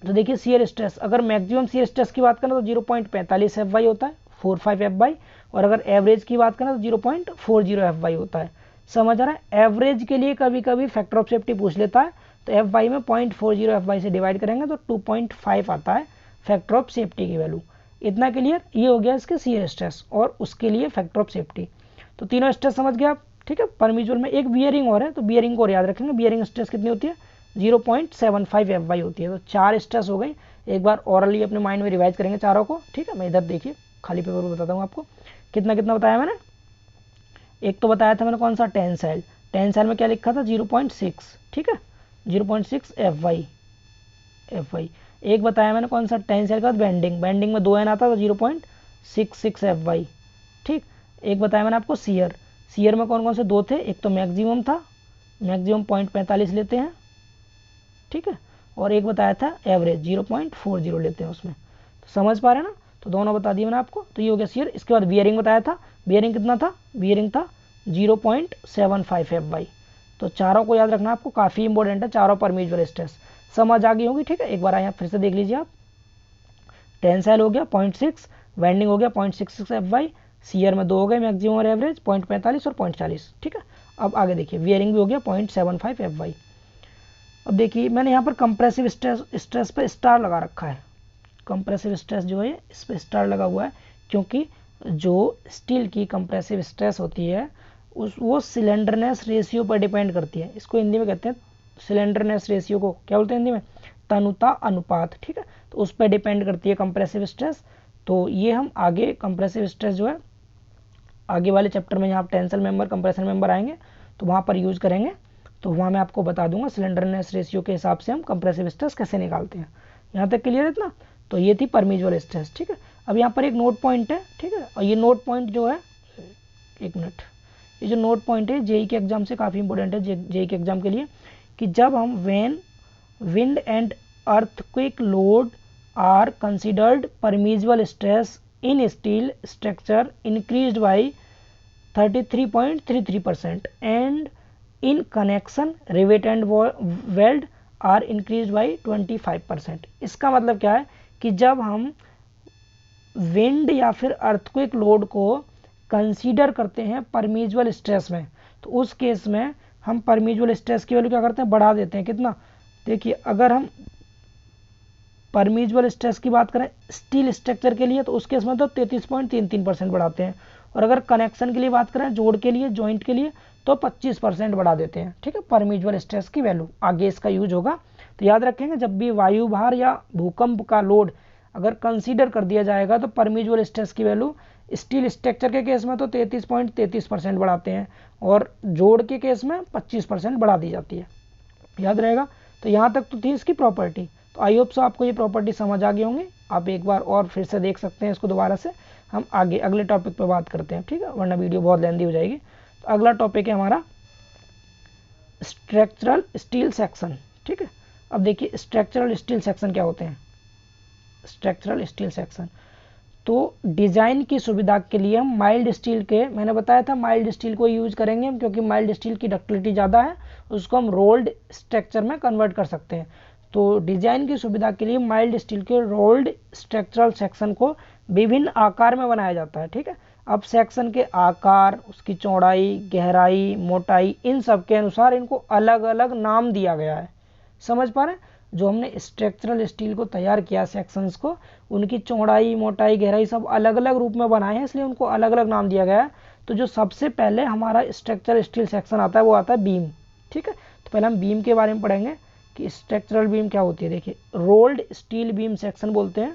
तो देखिए शियर स्ट्रेस, अगर मैक्सिमम शियर स्ट्रेस की बात करें तो 0.45 FY होता है, 45 FY, और अगर एवरेज की बात करें तो 0.40 FY होता है। समझ आ रहा है? एवरेज के लिए कभी कभी फैक्टर ऑफ सेफ्टी पूछ लेता है, तो FY में 0.40 FY से डिवाइड करेंगे तो 2.5 आता है फैक्टर ऑफ सेफ्टी की वैल्यू। इतना क्लियर? ये हो गया इसके शियर स्ट्रेस और उसके लिए फैक्टर ऑफ सेफ्टी। तो तीनों स्ट्रेस समझ गए आप। ठीक है, परम्यूचुअल में एक बियरिंग और है, तो बियरिंग को और याद रखेंगे। बियरिंग स्ट्रेस कितनी होती है, 0.75 FY होती है। तो 4 स्ट्रेस हो गई, एक बार ऑरली अपने माइंड में रिवाइज करेंगे चारों को। ठीक है, मैं इधर देखिए खाली पेपर पर बताता हूँ आपको कितना कितना बताया मैंने। एक तो बताया था मैंने कौन सा, टेंसाइल। टेंसाइल में क्या लिखा था, 0.6। ठीक है, 0.6 FY। एक बताया मैंने कौन सा, टेंसाइल का बेंडिंग, बेंडिंग में 2 एन आता था, 0.66 FY। ठीक, एक बताया मैंने आपको शियर। शियर में कौन कौन से 2 थे, एक तो मैक्सिमम था, मैक्सिमम 0.45 लेते हैं। ठीक है, और एक बताया था एवरेज, 0.40 लेते हैं उसमें। तो समझ पा रहे हैं ना? तो दोनों बता दिए मैंने आपको। तो ये हो गया शियर। इसके बाद बियरिंग बताया था, बियरिंग कितना था, बियरिंग था 0.75 FY। तो चारों को याद रखना आपको, काफ़ी इंपॉर्टेंट है चारों परम्यूचुअल स्ट्रेस। समझ आ गई होगी। ठीक है, एक बार आइए फिर से देख लीजिए आप। टेंसाइल हो गया 0.6, बेंडिंग हो गया 0.66 FY, शियर में 2 हो गए, मैक्सिमम और एवरेज 0.45 और 0.40। ठीक है, अब आगे देखिए बियरिंग भी हो गया 0.75 FY। अब देखिए मैंने यहाँ पर कंप्रेसिव स्ट्रेस पे स्टार लगा रखा है। कंप्रेसिव स्ट्रेस जो है इस पर स्टार लगा हुआ है, क्योंकि जो स्टील की कंप्रेसिव स्ट्रेस होती है वो सिलेंडरनेस रेशियो पर डिपेंड करती है। इसको हिंदी में कहते हैं सिलेंडरनेस रेशियो, को क्या बोलते हैं हिंदी में, तनुता अनुपात। ठीक है, तो उस पर डिपेंड करती है कंप्रेसिव स्ट्रेस। तो ये हम आगे कंप्रेसिव स्ट्रेस जो है आगे वाले चैप्टर में, यहाँ टेंसल मेंबर कंप्रेशन मेंबर आएंगे तो वहाँ पर यूज करेंगे। तो वहाँ मैं आपको बता दूंगा सिलेंडरनेस रेशियो के हिसाब से हम कंप्रेसिव स्ट्रेस कैसे निकालते हैं। यहाँ तक क्लियर है इतना? तो ये थी परम्यूचुअल स्ट्रेस। ठीक है, अब यहाँ पर एक नोट पॉइंट है। ठीक है, और ये नोट पॉइंट जो है, एक मिनट, ये जो नोट पॉइंट है जेई के एग्जाम से काफ़ी इंपॉर्टेंट है, जेई के एग्जाम के लिए, कि जब हम when wind and earthquake load are considered permissible stress in steel structure increased by 33.33% and in connection rivet and weld are increase by 25%। इसका मतलब क्या है कि जब हम विंड या फिर अर्थक्वेक लोड को कंसीडर करते हैं परम्यूचुअल स्ट्रेस में, तो उस केस में हम परम्यूचुअल स्ट्रेस की वैल्यू क्या करते हैं, बढ़ा देते हैं। कितना, देखिए अगर हम परम्यूचुअल स्ट्रेस की बात करें स्टील स्ट्रक्चर के लिए तो उस केस में तो 33.33% बढ़ाते हैं, और अगर कनेक्शन के लिए बात करें, जोड़ के लिए, जॉइंट के लिए, तो 25% बढ़ा देते हैं। ठीक है, परम्यूचुअल स्ट्रेस की वैल्यू आगे इसका यूज होगा। तो याद रखेंगे जब भी वायु भार या भूकंप का लोड अगर कंसीडर कर दिया जाएगा तो परम्यूचुअल स्ट्रेस की वैल्यू स्टील स्ट्रक्चर के केस में तो 33.33% बढ़ाते हैं, और जोड़ के केस में 25% बढ़ा दी जाती है। याद रहेगा? तो यहाँ तक तो थी इसकी प्रॉपर्टी। तो आई होप सो आपको ये प्रॉपर्टी समझ आ गई होंगी। आप एक बार और फिर से देख सकते हैं इसको दोबारा से। हम आगे अगले टॉपिक पर बात करते हैं। ठीक है, वरना वीडियो बहुत लेंदी हो जाएगी। तो अगला टॉपिक है हमारा स्ट्रक्चरल स्टील सेक्शन। ठीक है, अब देखिए स्ट्रक्चरल स्टील सेक्शन क्या होते हैं। स्ट्रक्चरल स्टील सेक्शन तो डिज़ाइन की सुविधा के लिए हम माइल्ड स्टील के, मैंने बताया था माइल्ड स्टील को यूज करेंगे हम, क्योंकि माइल्ड स्टील की डक्टिलिटी ज़्यादा है, उसको हम रोल्ड स्ट्रक्चर में कन्वर्ट कर सकते हैं। तो डिज़ाइन की सुविधा के लिए माइल्ड स्टील के रोल्ड स्ट्रक्चरल सेक्शन को विभिन्न आकार में बनाया जाता है। ठीक है, अब सेक्शन के आकार, उसकी चौड़ाई, गहराई, मोटाई, इन सब के अनुसार इनको अलग अलग नाम दिया गया है। समझ पा रहे हैं? जो हमने स्ट्रक्चरल स्टील को तैयार किया सेक्शंस को, उनकी चौड़ाई, मोटाई, गहराई सब अलग अलग रूप में बनाए हैं, इसलिए उनको अलग अलग नाम दिया गया है। तो जो सबसे पहले हमारा स्ट्रक्चरल स्टील सेक्शन आता है वो आता है बीम। ठीक है, तो पहले हम बीम के बारे में पढ़ेंगे कि स्ट्रक्चरल बीम क्या होती है। देखिए रोल्ड स्टील बीम सेक्शन बोलते हैं,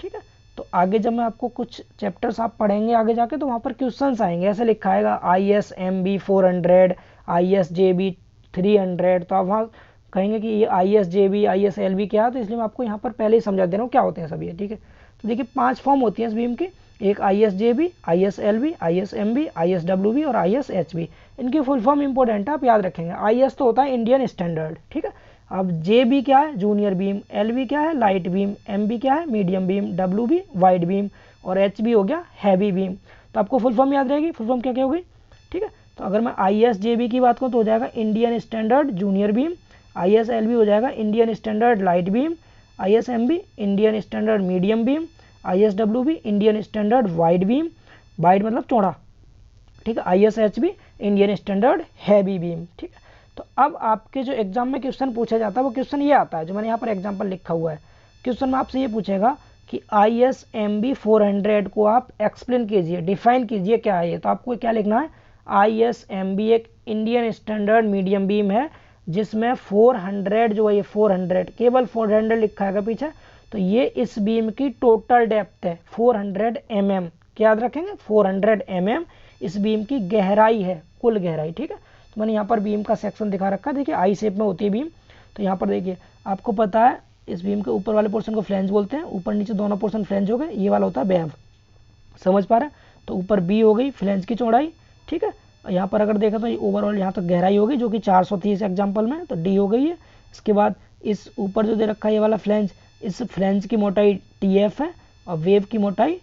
ठीक है। तो आगे जब मैं आपको कुछ चैप्टर्स आप पढ़ेंगे आगे जाके तो वहाँ पर क्वेश्चंस आएंगे, ऐसे लिखा आएगा ISMB 400, ISJB 300, तो आप वहाँ कहेंगे कि ये ISJB ISLB क्या है, तो इसलिए मैं आपको यहाँ पर पहले ही समझा दे रहा हूँ क्या होते हैं सब ये, ठीक है। तो देखिए 5 फॉर्म होती हैं इस बीम की, एक ISJB, ISLB, ISMB, ISWB और ISHB। इनकी फुल फॉर्म इंपॉर्टेंट है, आप याद रखेंगे। IS तो होता है इंडियन स्टैंडर्ड, ठीक है। अब JB क्या है, जूनियर बीम, LB क्या है, लाइट बीम, MB क्या है, medium beam, WB wide beam और HB हो गया हैवी बीम। तो आपको फुल फॉर्म याद रहेगी, फुल फॉर्म क्या क्या होगी, ठीक है। तो अगर मैं ISJB की बात करूँ तो हो जाएगा Indian standard junior beam, ISLB हो जाएगा Indian standard light beam, ISMB Indian standard medium beam, ISWB Indian standard wide beam, wide मतलब चौड़ा, ठीक है। ISHB Indian standard heavy beam, ठीक है। तो अब आपके जो एग्जाम में क्वेश्चन पूछा जाता है वो क्वेश्चन ये आता है जो मैंने यहाँ पर एग्जाम्पल लिखा हुआ है। क्वेश्चन में आपसे ये पूछेगा कि ISMB 400 को आप एक्सप्लेन कीजिए, डिफाइन कीजिए क्या है ये। तो आपको क्या लिखना है, ISMB एक इंडियन स्टैंडर्ड मीडियम बीम है जिसमें 400 जो है ये 400 केवल 400 लिखा है पीछे, तो ये इस बीम की टोटल डेप्थ है 400 mm, क्या याद रखेंगे 400 mm इस बीम की गहराई है, कुल गहराई, ठीक है। तो मैंने यहाँ पर बीम का सेक्शन दिखा रखा है, देखिए आई शेप में होती है बीम। तो यहाँ पर देखिए आपको पता है इस बीम के ऊपर वाले पोर्शन को फ्लैंज बोलते हैं, ऊपर नीचे दोनों पोर्शन फ्लैंज हो गए, ये वाला होता है वेव, समझ पा रहे हैं। तो ऊपर B हो गई फ्लैंज की चौड़ाई, ठीक है। यहाँ पर अगर देखा तो ये ओवरऑल यहाँ तक गहराई होगी जो कि 430 एग्जाम्पल में, तो D हो गई है। इसके बाद इस ऊपर जो दे रखा है ये वाला फ्लैंज, इस फ्लैंज की मोटाई TF है और वेव की मोटाई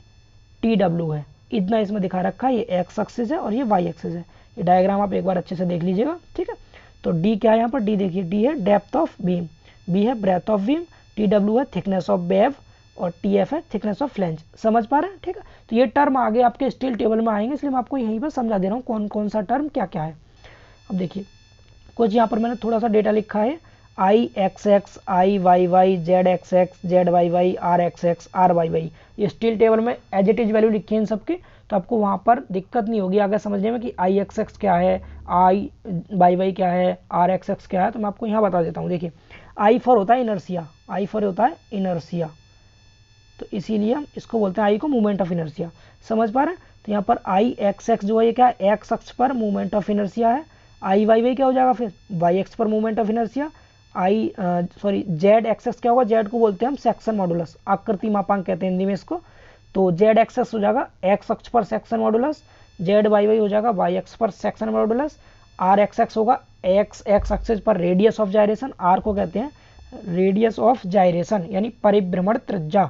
TW है, इतना इसमें दिखा रखा है। ये x एक्सिस है और ये y एक्सिस है। ये डायग्राम आप एक बार अच्छे से देख लीजिएगा, ठीक है। तो D क्या है यहाँ पर, D देखिए D है डेप्थ ऑफ बीम, B है ब्रेथ ऑफ बीम, TW है थिकनेस ऑफ वेव और TF है थिकनेस ऑफ फ्लैंज, समझ पा रहे हैं, ठीक है। तो ये टर्म आगे आपके स्टील टेबल में आएंगे, इसलिए मैं आपको यहीं पर समझा दे रहा हूँ कौन कौन सा टर्म क्या क्या है। अब देखिए कुछ यहाँ पर मैंने थोड़ा सा डेटा लिखा है, IXX, IYY, ZXX, ZYY, RXX, RYY, ये स्टील टेबल में एज इट इज वैल्यू लिखी है इन सबकी, तो आपको वहाँ पर दिक्कत नहीं होगी आगे समझने में कि IXX क्या है, IYY क्या है, RXX क्या है। तो मैं आपको यहाँ बता देता हूँ। देखिए I फॉर होता है इनर्सिया, I फॉर होता है इनर्सिया, तो इसीलिए हम इसको बोलते हैं I को मूवमेंट ऑफ इनर्सिया, समझ पा रहे हैं। तो यहाँ पर IXX जो है ये क्या है, एक्स अक्ष पर मूवमेंट ऑफ इनर्सिया है। IYY क्या हो जाएगा फिर, वाई एक्स पर movement of inertia. Z axis क्या होगा, जेड को बोलते हैं हम सेक्शन मॉडुलस, आकृति मापांक कहते हैं हिंदी में इसको। तो जेड एक्सेस हो जाएगा एक्स अक्ष पर section modulus, Z Y Y हो जाएगा वाई एक्स पर section modulus, R X X होगा एक्स एक्स एक्सिस पर रेडियस ऑफ जायरेशन, आर को कहते हैं रेडियस ऑफ जायरेशन यानी परिभ्रमण त्रिज्या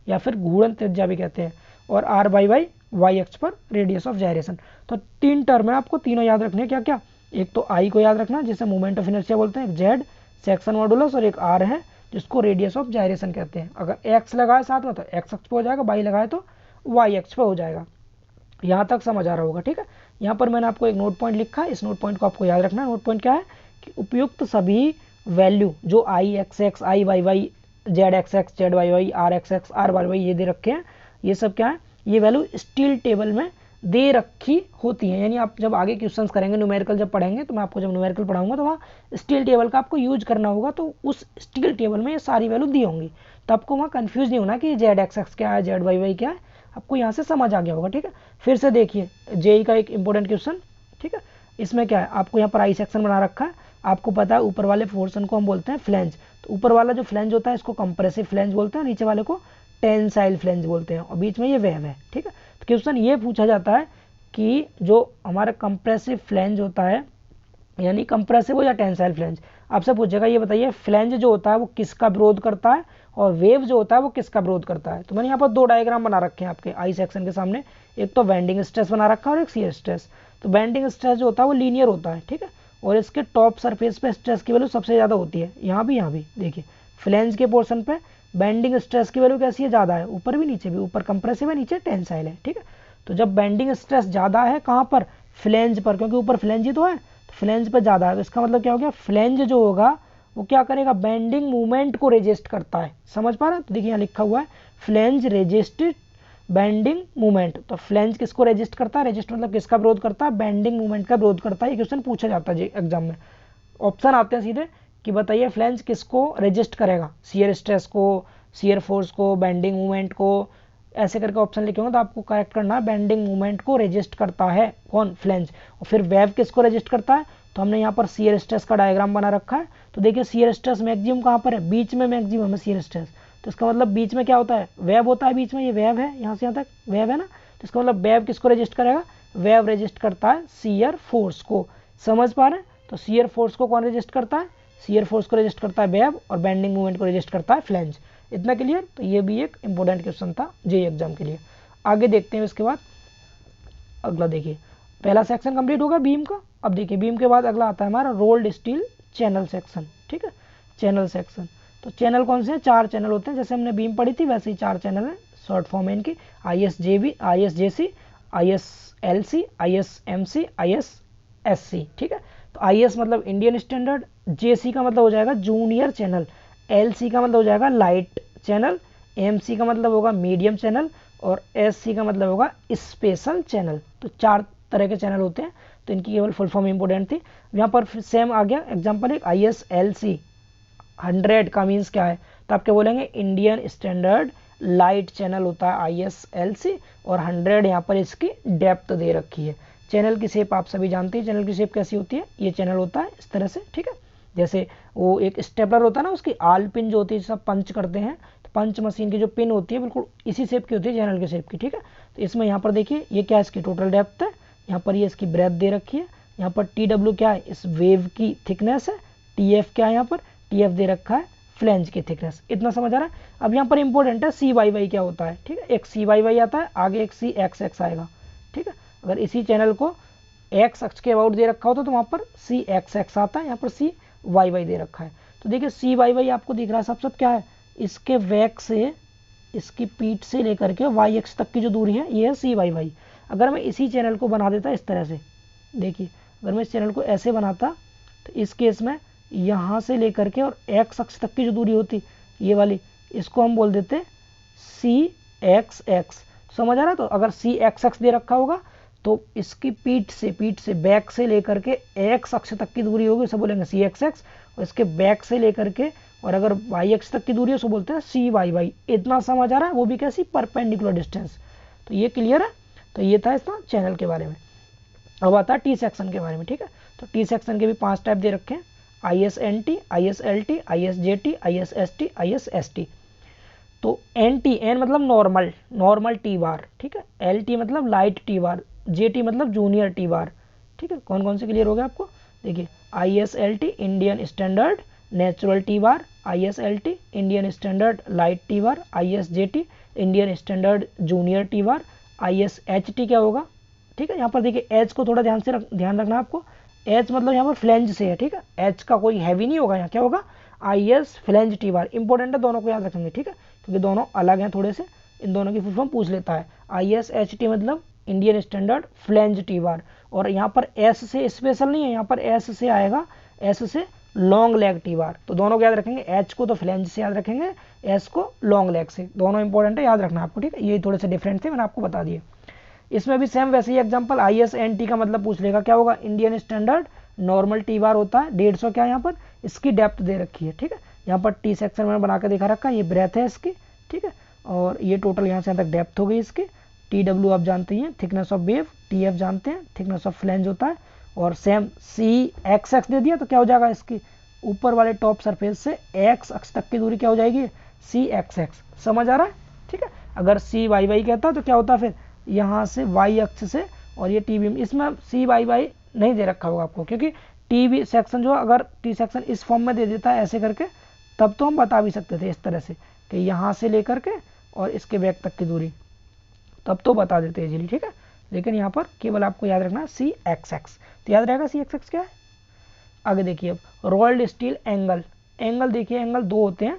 या फिर घूर्णन त्रिज्या भी कहते हैं, और R Y Y Y X पर रेडियस ऑफ जायरेशन। तो तीन टर्म है, आपको तीनों याद रखने क्या क्या, एक तो आई को याद रखना जिसे मूवमेंट ऑफ इनर्शिया बोलते हैं, एक जेड सेक्शन मॉडुलस और एक आर है जिसको रेडियस ऑफ जायरेशन कहते हैं। अगर एक्स लगाए साथ में तो एक्स अक्ष पे हो जाएगा, वाई लगाए तो वाई अक्ष पे हो जाएगा। यहाँ तक समझ आ रहा होगा, ठीक है। यहाँ पर मैंने आपको एक नोट पॉइंट लिखा है, इस नोट पॉइंट को आपको याद रखना है। नोट पॉइंट क्या है कि उपयुक्त सभी वैल्यू जो I X X, I Y Y, Z X X, Z Y Y, R X X, R Y Y ये दे रखे हैं, ये सब क्या है, ये वैल्यू स्टील टेबल में दे रखी होती है। यानी आप जब आगे क्वेश्चंस करेंगे न्यूमेरिकल जब पढ़ेंगे, तो मैं आपको जब न्यूमेरिकल पढ़ाऊंगा तो वहाँ स्टील टेबल का आपको यूज करना होगा, तो उस स्टील टेबल में ये सारी वैल्यू दी होंगी, तो आपको वहाँ कंफ्यूज नहीं होना कि जेड एक्स एक्स क्या है, जेड वाई वाई क्या है, आपको यहाँ से समझ आ गया होगा, ठीक है। फिर से देखिए जेई का एक इंपॉर्टेंट क्वेश्चन, ठीक है। इसमें क्या है, आपको यहाँ पर आई सेक्शन बना रखा है, आपको पता है ऊपर वाले पोर्शन को हम बोलते हैं फ्लैंज, तो ऊपर वाला जो फ्लैंज होता है इसको कंप्रेसिव फ्लैंज बोलते हैं, नीचे वाले को टेंसाइल फ्लैंज बोलते हैं, और बीच में ये वेव है, ठीक है। तो क्वेश्चन ये पूछा जाता है कि जो हमारा कंप्रेसिव फ्लैंज होता है यानी कंप्रेसिव हो या टेंसाइल फ्लैंज, आपसे पूछेगा ये बताइए फ्लैंज जो होता है वो किसका विरोध करता है और वेव जो होता है वो किसका विरोध करता है। तो मैंने यहाँ पर दो डायग्राम बना रखे हैं आपके आई सेक्शन के सामने, एक तो बेंडिंग स्ट्रेस बना रखा है और एक शियर स्ट्रेस। तो बेंडिंग स्ट्रेस जो होता है वो लीनियर होता है, ठीक है, और इसके टॉप सरफेस पे स्ट्रेस की वैल्यू सबसे ज़्यादा होती है, यहाँ भी देखिए फ्लैंज के पोर्शन पे बेंडिंग स्ट्रेस की वैल्यू कैसी है, ज़्यादा है, ऊपर भी नीचे भी, ऊपर कंप्रेसिव है नीचे टेंसाइल है, ठीक है। तो जब बेंडिंग स्ट्रेस ज़्यादा है कहाँ पर, फ्लैंज पर, क्योंकि ऊपर फ्लैंज ही तो है, तो फ्लैंज पर ज़्यादा है, तो इसका मतलब क्या हो गया, फ्लैंज जो होगा वो क्या करेगा, बेंडिंग मूवमेंट को रेजिस्ट करता है, समझ पा रहे हैं। तो देखिए यहाँ लिखा हुआ है फ्लैंज रेजिस्टेड बेंडिंग मूवमेंट, तो फ्लैंज किसको रेजिस्ट करता है, रेजिस्ट मतलब किसका विरोध करता है, बेंडिंग मूवमेंट का विरोध करता है। ये क्वेश्चन पूछा जाता है जी एग्जाम में, ऑप्शन आते हैं सीधे कि बताइए फ्लैंज किसको रेजिस्ट करेगा, शियर स्ट्रेस को, शियर फोर्स को, बेंडिंग मूवमेंट को, ऐसे करके ऑप्शन लिखे होंगे तो आपको करेक्ट करना है बेंडिंग मूवमेंट को रेजिस्ट करता है कौन, फ्लैंज। और फिर वेव किसको रेजिस्ट करता है, तो हमने यहाँ पर शियर स्ट्रेस का डायग्राम बना रखा है। तो देखिए शियर स्ट्रेस मैक्सिमम कहाँ पर है, बीच में मैक्सिमम है शियर स्ट्रेस, तो इसका मतलब बीच में क्या होता है, वेव होता है बीच में, ये वेव है, यहाँ से यहाँ तक वेव है ना, तो इसका मतलब वेव किसको रेजिस्ट करेगा, वेव रेजिस्ट करता है शियर फोर्स को। समझ पा रहे हैं, तो शियर फोर्स को कौन रेजिस्ट करता है, शियर फोर्स को रेजिस्ट करता है वेव, और बेंडिंग मूवमेंट को रेजिस्ट करता है फ्लैंज। इतना क्लियर, तो ये भी एक इंपॉर्टेंट क्वेश्चन था जेईई एग्जाम के लिए। आगे देखते हैं इसके बाद अगला। देखिए पहला सेक्शन कंप्लीट होगा बीम का। अब देखिए बीम के बाद अगला आता है हमारा रोल्ड स्टील चैनल सेक्शन। ठीक है, चैनल सेक्शन, तो चैनल कौन से हैं, 4 चैनल होते हैं, जैसे हमने बीम पढ़ी थी वैसे ही 4 चैनल हैं, शॉर्ट फॉर्म है इनकी, ISJB, ISJC, ISLC, ISMC, ISSC। ठीक है, तो IS मतलब इंडियन स्टैंडर्ड, JC का मतलब हो जाएगा जूनियर चैनल, LC का मतलब हो जाएगा लाइट चैनल, MC का मतलब होगा मीडियम चैनल, और SC का मतलब होगा स्पेशल चैनल। तो 4 तरह के चैनल होते हैं, तो इनकी केवल फुल फॉर्म इंपॉर्टेंट थी। यहाँ पर सेम आ गया एग्जांपल एक ISLC 100 का मीन्स क्या है, तो आप क्या बोलेंगे, इंडियन स्टैंडर्ड लाइट चैनल होता है ISLC, और 100 यहाँ पर इसकी डेप्थ दे रखी है। चैनल की शेप आप सभी जानते हैं, चैनल की शेप कैसी होती है, ये चैनल होता है इस तरह से। ठीक है, जैसे वो एक स्टेपलर होता है ना, उसकी आल पिन जो होती है, सब पंच करते हैं, तो पंच मशीन की जो पिन होती है बिल्कुल इसी शेप की होती है, चैनल की शेप की। ठीक है, तो इसमें यहाँ पर देखिए ये क्या इसकी टोटल डेप्थ है, यहाँ पर ये इसकी ब्रेथ दे रखी है, यहाँ पर TW क्या है, इस वेव की थिकनेस है, TF क्या है, यहाँ पर TF दे रखा है फ्लैंज की थिकनेस। इतना समझ आ रहा है। अब यहाँ पर इंपॉर्टेंट है CYY क्या होता है। ठीक है, एक CYY आता है, आगे एक CXX आएगा। ठीक है, अगर इसी चैनल को एक्स अक्ष के अबाउट दे रखा होता तो वहाँ पर CXX आता है, यहाँ पर CYY दे रखा है। तो देखिए CYY आपको दिख रहा है, सब क्या है, इसके बैक से, इसकी पीठ से लेकर के Y अक्ष तक की जो दूरी है ये है CYY। अगर मैं इसी चैनल को बना देता इस तरह से, देखिए अगर मैं इस चैनल को ऐसे बनाता तो इस केस में यहाँ से लेकर के और X अक्ष तक की जो दूरी होती ये वाली, इसको हम बोल देते CXX। समझ आ रहा है, तो अगर CXX दे रखा होगा तो इसकी पीठ से बैक से लेकर के X अक्ष तक की दूरी होगी, उसे बोलेंगे CXX, और इसके बैक से लेकर के और अगर Y अक्ष तक की दूरी है उसको बोलते हैं CYY। इतना समझ आ रहा है, वो भी कैसी, परपेंडिकुलर डिस्टेंस। तो ये क्लियर है, तो ये था इसका चैनल के बारे में। अब आता है T सेक्शन के बारे में। ठीक है, तो T सेक्शन के भी 5 टाइप दे रखे हैं, ISNT, ISLT, ISJT, ISST, ISST। तो NT, N मतलब नॉर्मल T बार। ठीक है, LT मतलब लाइट T बार, JT मतलब जूनियर T बार। ठीक है, कौन कौन से क्लियर हो गया आपको, देखिए ISLT Indian standard natural T बार, ISLT Indian standard light T बार, ISJT Indian standard junior T बार, ISHT क्या होगा। ठीक है, यहाँ पर देखिए H को थोड़ा ध्यान रखना आपको, H मतलब यहाँ पर फ्लैंज से है। ठीक है, H का कोई हैवी नहीं होगा, यहाँ क्या होगा, IS flange T bar. Important है, दोनों को याद रखेंगे। ठीक है, क्योंकि दोनों अलग हैं थोड़े से, इन दोनों की फुल फॉर्म पूछ लेता है। ISHT मतलब इंडियन स्टैंडर्ड फ्लैंज T बार, और यहाँ पर S से स्पेशल नहीं है, यहाँ पर S से आएगा, S से लॉन्ग लेग T बार। तो दोनों को याद रखेंगे, H को तो फ्लैंज से याद रखेंगे, S को लॉन्ग लेग से। दोनों इंपॉर्टेंट है, याद रखना आपको। ठीक है, ये थोड़े से डिफरेंट थे, मैंने आपको बता दिए। इसमें भी सेम वैसे ही एग्जांपल, ISNT का मतलब पूछ लेगा, क्या होगा, इंडियन स्टैंडर्ड नॉर्मल T बार होता है, 150 क्या है, यहाँ पर इसकी डेप्थ दे रखी है। ठीक है, यहाँ पर T सेक्शन में बना के दिखा रखा है, ये ब्रेथ है इसकी। ठीक है, और ये टोटल यहाँ से यहाँ तक डेप्थ हो गई इसकी। TW आप जानते हैं थिकनेस ऑफ वेव, TF जानते हैं थिकनेस ऑफ फ्लैंज होता है, और सेम CXX दे दिया तो क्या हो जाएगा, इसकी ऊपर वाले टॉप सरफेस से X अक्ष तक की दूरी क्या हो जाएगी, CXX। समझ आ रहा है। ठीक है, अगर CYY कहता तो क्या होता फिर, यहाँ से Y अक्ष से, और ये TB, इसमें CYY नहीं दे रखा होगा आपको, क्योंकि TB सेक्शन जो, अगर T सेक्शन इस फॉर्म में दे देता है ऐसे करके, तब तो हम बता भी सकते थे इस तरह से कि यहाँ से लेकर के और इसके बैक तक की दूरी, तब तो बता देते इजीली। ठीक है, लेकिन यहाँ पर केवल आपको याद रखना है CXX। तो याद रहेगा CXX क्या है। आगे देखिए, अब रोल्ड स्टील एंगल देखिए, एंगल 2 होते हैं,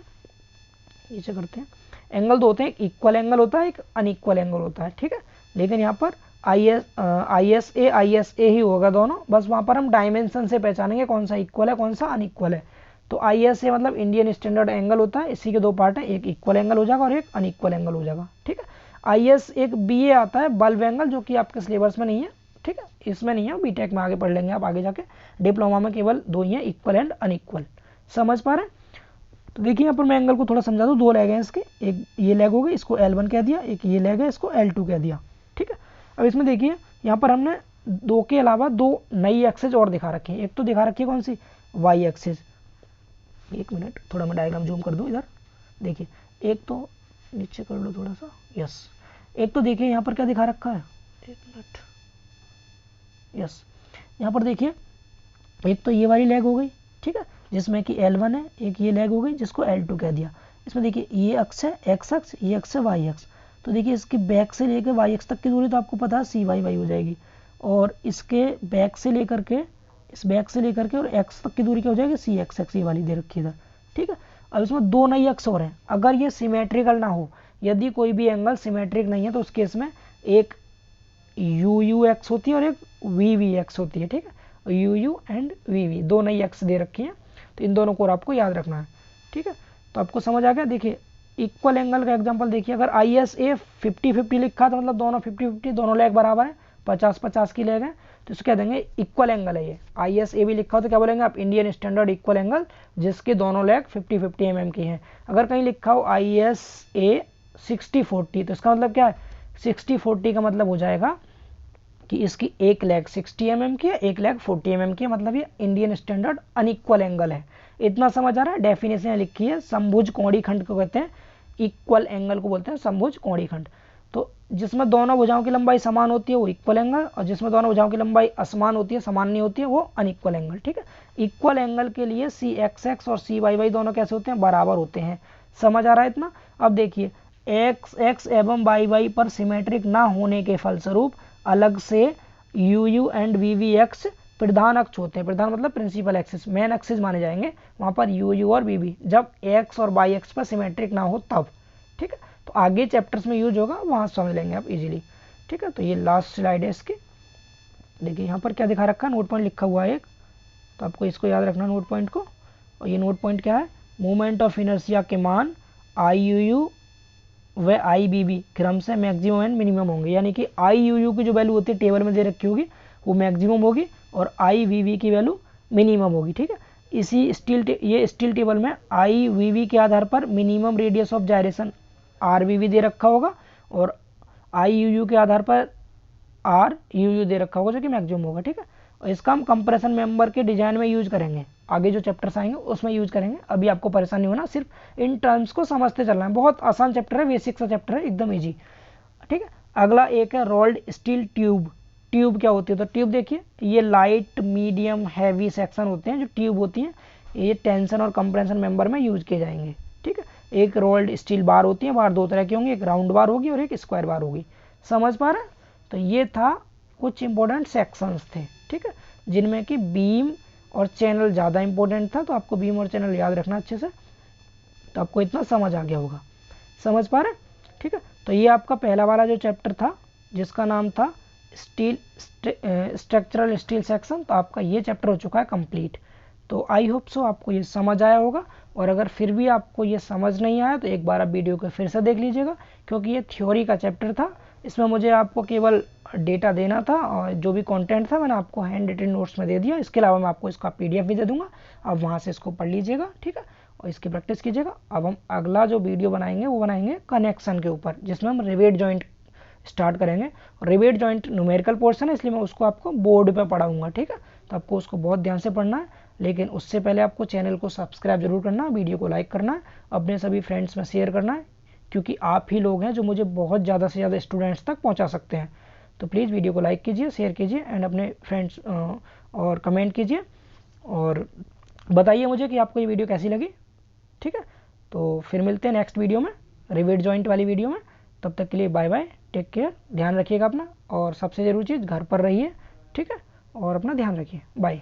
नीचे करते हैं, एंगल 2 होते हैं, एक इक्वल एंगल होता है, एक अनइक्वल एंगल होता है। ठीक है, लेकिन यहाँ पर ISA ही होगा दोनों, बस वहाँ पर हम डायमेंशन से पहचानेंगे कौन सा इक्वल है कौन सा अनइक्वल है। तो ISA मतलब इंडियन स्टैंडर्ड एंगल होता है, इसी के 2 पार्ट हैं, एक इक्वल एंगल हो जाएगा और एक अनइक्वल एंगल हो जाएगा। ठीक है, IS एक BA आता है बल्ब एंगल, जो कि आपके सिलेबस में नहीं है। ठीक है, इसमें नहीं है, बीटेक में आगे पढ़ लेंगे आप, आगे जाके डिप्लोमा में केवल 2 ही है, इक्वल एंड अनइक्वल। समझ पा रहे हैं? तो देखिए यहाँ पर मैं एंगल को थोड़ा समझा दूँ, दो लेग हैं इसके, एक ये लेग हो गई, इसको L1 कह दिया, एक ये लेग है, इसको L2 कह दिया। ठीक है, अब इसमें देखिए यहाँ पर हमने दो के अलावा दो नई एक्सेस और दिखा रखी है। एक तो दिखा रखी है कौन सी, वाई एक्सेस। एक मिनट, थोड़ा मैं डायग्राम जूम कर दूँ इधर। देखिए एक तो नीचे कर लो थोड़ा सा, यस। एक तो देखिए यहाँ पर क्या दिखा रखा है, एक मिनट, यस। यहाँ पर देखिए एक तो ये वाली लेग हो गई, ठीक है, जिसमें कि L1 है, एक ये लेग हो गई जिसको L2 कह दिया। इसमें देखिए ये अक्ष है एक्स अक्ष, ये अक्ष है वाई अक्ष। तो देखिए इसकी बैक से लेकर वाई अक्ष तक की दूरी तो आपको पता है सी वाई वाई हो जाएगी, और इसके बैक से लेकर के, इस बैक से लेकर के और एक्स तक की दूरी क्या हो जाएगी, सी एक्स एक्स, ये वाली दे रखी है इधर। ठीक है, अब इसमें दो नई अक्ष और हैं। अगर ये सिमेट्रिकल ना हो, यदि कोई भी एंगल सिमेट्रिक नहीं है, तो उस केस में एक यू यू एक्स होती है और एक वी वी एक्स होती है। ठीक है, U U and V V दो नई एक्स दे रखी है, तो इन दोनों को आपको याद रखना है। ठीक है, तो आपको समझ आ गया। देखिए इक्वल एंगल का एग्जांपल देखिए, अगर आई एस ए 50-50 लिखा तो मतलब दोनों 50-50, दोनों लेग बराबर है, 50-50 की लेग है, तो इसको कह देंगे इक्वल एंगल है ये। आई एस ए भी लिखा हो तो क्या बोलेंगे आप, इंडियन स्टैंडर्ड इक्वल एंगल, जिसके दोनों लेग 50-50 mm की हैं। अगर कहीं लिखा हो आई एस ए 60-40, तो इसका मतलब क्या है, 60-40 का मतलब हो जाएगा कि इसकी एक लेग 60 mm की है, एक लेग 40 mm की है, मतलब ये इंडियन स्टैंडर्ड अनइक्वल एंगल है। इतना समझ आ रहा है। डेफिनेशन लिखी है, समभुज कोणीय खंड को कहते हैं, इक्वल एंगल को बोलते हैं समभुज कोणीय खंड। तो जिसमें दोनों भुजाओं की लंबाई समान होती है वो इक्वल एंगल, और जिसमें दोनों भुजाओं की लंबाई असमान होती है, समान नहीं होती है, वो अनइक्वल एंगल। ठीक है, इक्वल एंगल के लिए सी एक्स एक्स और सी वाई वाई दोनों कैसे होते हैं, बराबर होते हैं। समझ आ रहा है इतना? अब देखिए एक्स एक्स एवं वाई वाई पर सिमेट्रिक ना होने के फलस्वरूप अलग से U U and V V X प्रधान अक्ष होते हैं। प्रधान मतलब प्रिंसिपल एक्सिस, मेन एक्सिस माने जाएंगे वहाँ पर यू यू और वी वी, जब एक्स और वाई एक्स पर सिमेट्रिक ना हो तब। ठीक है, तो आगे चैप्टर्स में यूज होगा, वहाँ समझ लेंगे आप इजीली। ठीक है, तो ये लास्ट स्लाइड है इसकी। देखिए यहाँ पर क्या दिखा रखा है, नोट पॉइंट लिखा हुआ है एक, तो आपको इसको याद रखना नोट पॉइंट को। और ये नोट पॉइंट क्या है, मोमेंट ऑफ इनर्शिया के मान आई यू यू व आई बी बी क्रम से मैक्सिमम एंड मिनिमम होंगे। यानी कि आई यू यू की जो वैल्यू होती है टेबल में दे रखी होगी वो मैक्सिमम होगी, और आई वी वी की वैल्यू मिनिमम होगी। ठीक है, इसी ये स्टील टेबल में आई वी वी के आधार पर minimum radius of gyration R V V दे रखा होगा, और आई यू यू के आधार पर आर यू यू दे रखा होगा जो कि मैक्सिमम होगा। ठीक है, और इसका हम कंप्रेशन मेंबर के डिजाइन में यूज करेंगे, आगे जो चैप्टर्स आएंगे उसमें यूज करेंगे। अभी आपको परेशानी होना, सिर्फ इन टर्म्स को समझते चलना है। बहुत आसान चैप्टर है, बेसिक सा चैप्टर है, एकदम इजी। ठीक है, अगला एक है रोल्ड स्टील ट्यूब। ट्यूब क्या होती है, तो ट्यूब देखिए ये लाइट मीडियम हैवी सेक्शन होते हैं जो ट्यूब होती हैं, ये टेंशन और कंप्रेशन मेंबर में यूज किए जाएंगे। ठीक है, एक रोल्ड स्टील बार होती है, बार दो तरह की होंगी, एक राउंड बार होगी और एक स्क्वायर बार होगी। समझ पा रहे हैं? तो ये था कुछ इंपॉर्टेंट सेक्शंस थे। ठीक है, जिनमें कि बीम और चैनल ज़्यादा इंपॉर्टेंट था, तो आपको बीम और चैनल याद रखना अच्छे से, तो आपको इतना समझ आ गया होगा। समझ पा रहे हैं? ठीक है, तो ये आपका पहला वाला जो चैप्टर था जिसका नाम था स्टील स्ट्रक्चरल स्टील सेक्शन, तो आपका ये चैप्टर हो चुका है कंप्लीट। तो आई होप सो आपको ये समझ आया होगा, और अगर फिर भी आपको ये समझ नहीं आया तो एक बार आप वीडियो को फिर से देख लीजिएगा, क्योंकि ये थ्योरी का चैप्टर था। इसमें मुझे आपको केवल डेटा देना था, और जो भी कंटेंट था मैंने आपको हैंड रिटन नोट्स में दे दिया। इसके अलावा मैं आपको इसका पीडीएफ भी दे दूंगा, आप वहाँ से इसको पढ़ लीजिएगा। ठीक है, और इसकी प्रैक्टिस कीजिएगा। अब हम अगला जो वीडियो बनाएंगे वो बनाएंगे कनेक्शन के ऊपर, जिसमें हम रिवेट जॉइंट स्टार्ट करेंगे। और रिवेट जॉइंट न्यूमेरिकल पोर्शन है, इसलिए मैं उसको आपको बोर्ड पे पढ़ाऊंगा। ठीक है, तो आपको उसको बहुत ध्यान से पढ़ना है, लेकिन उससे पहले आपको चैनल को सब्सक्राइब जरूर करना है, वीडियो को लाइक करना है, अपने सभी फ्रेंड्स में शेयर करना है, क्योंकि आप ही लोग हैं जो मुझे बहुत ज़्यादा से ज़्यादा स्टूडेंट्स तक पहुंचा सकते हैं। तो प्लीज़ वीडियो को लाइक कीजिए, शेयर कीजिए एंड अपने फ्रेंड्स और कमेंट कीजिए, और बताइए मुझे कि आपको ये वीडियो कैसी लगी। ठीक है, तो फिर मिलते हैं नेक्स्ट वीडियो में, रिवेट जॉइंट वाली वीडियो में। तब तक के लिए बाय बाय, टेक केयर, ध्यान रखिएगा अपना, और सबसे ज़रूरी चीज़ घर पर रहिए। ठीक है, और अपना ध्यान रखिए। बाय।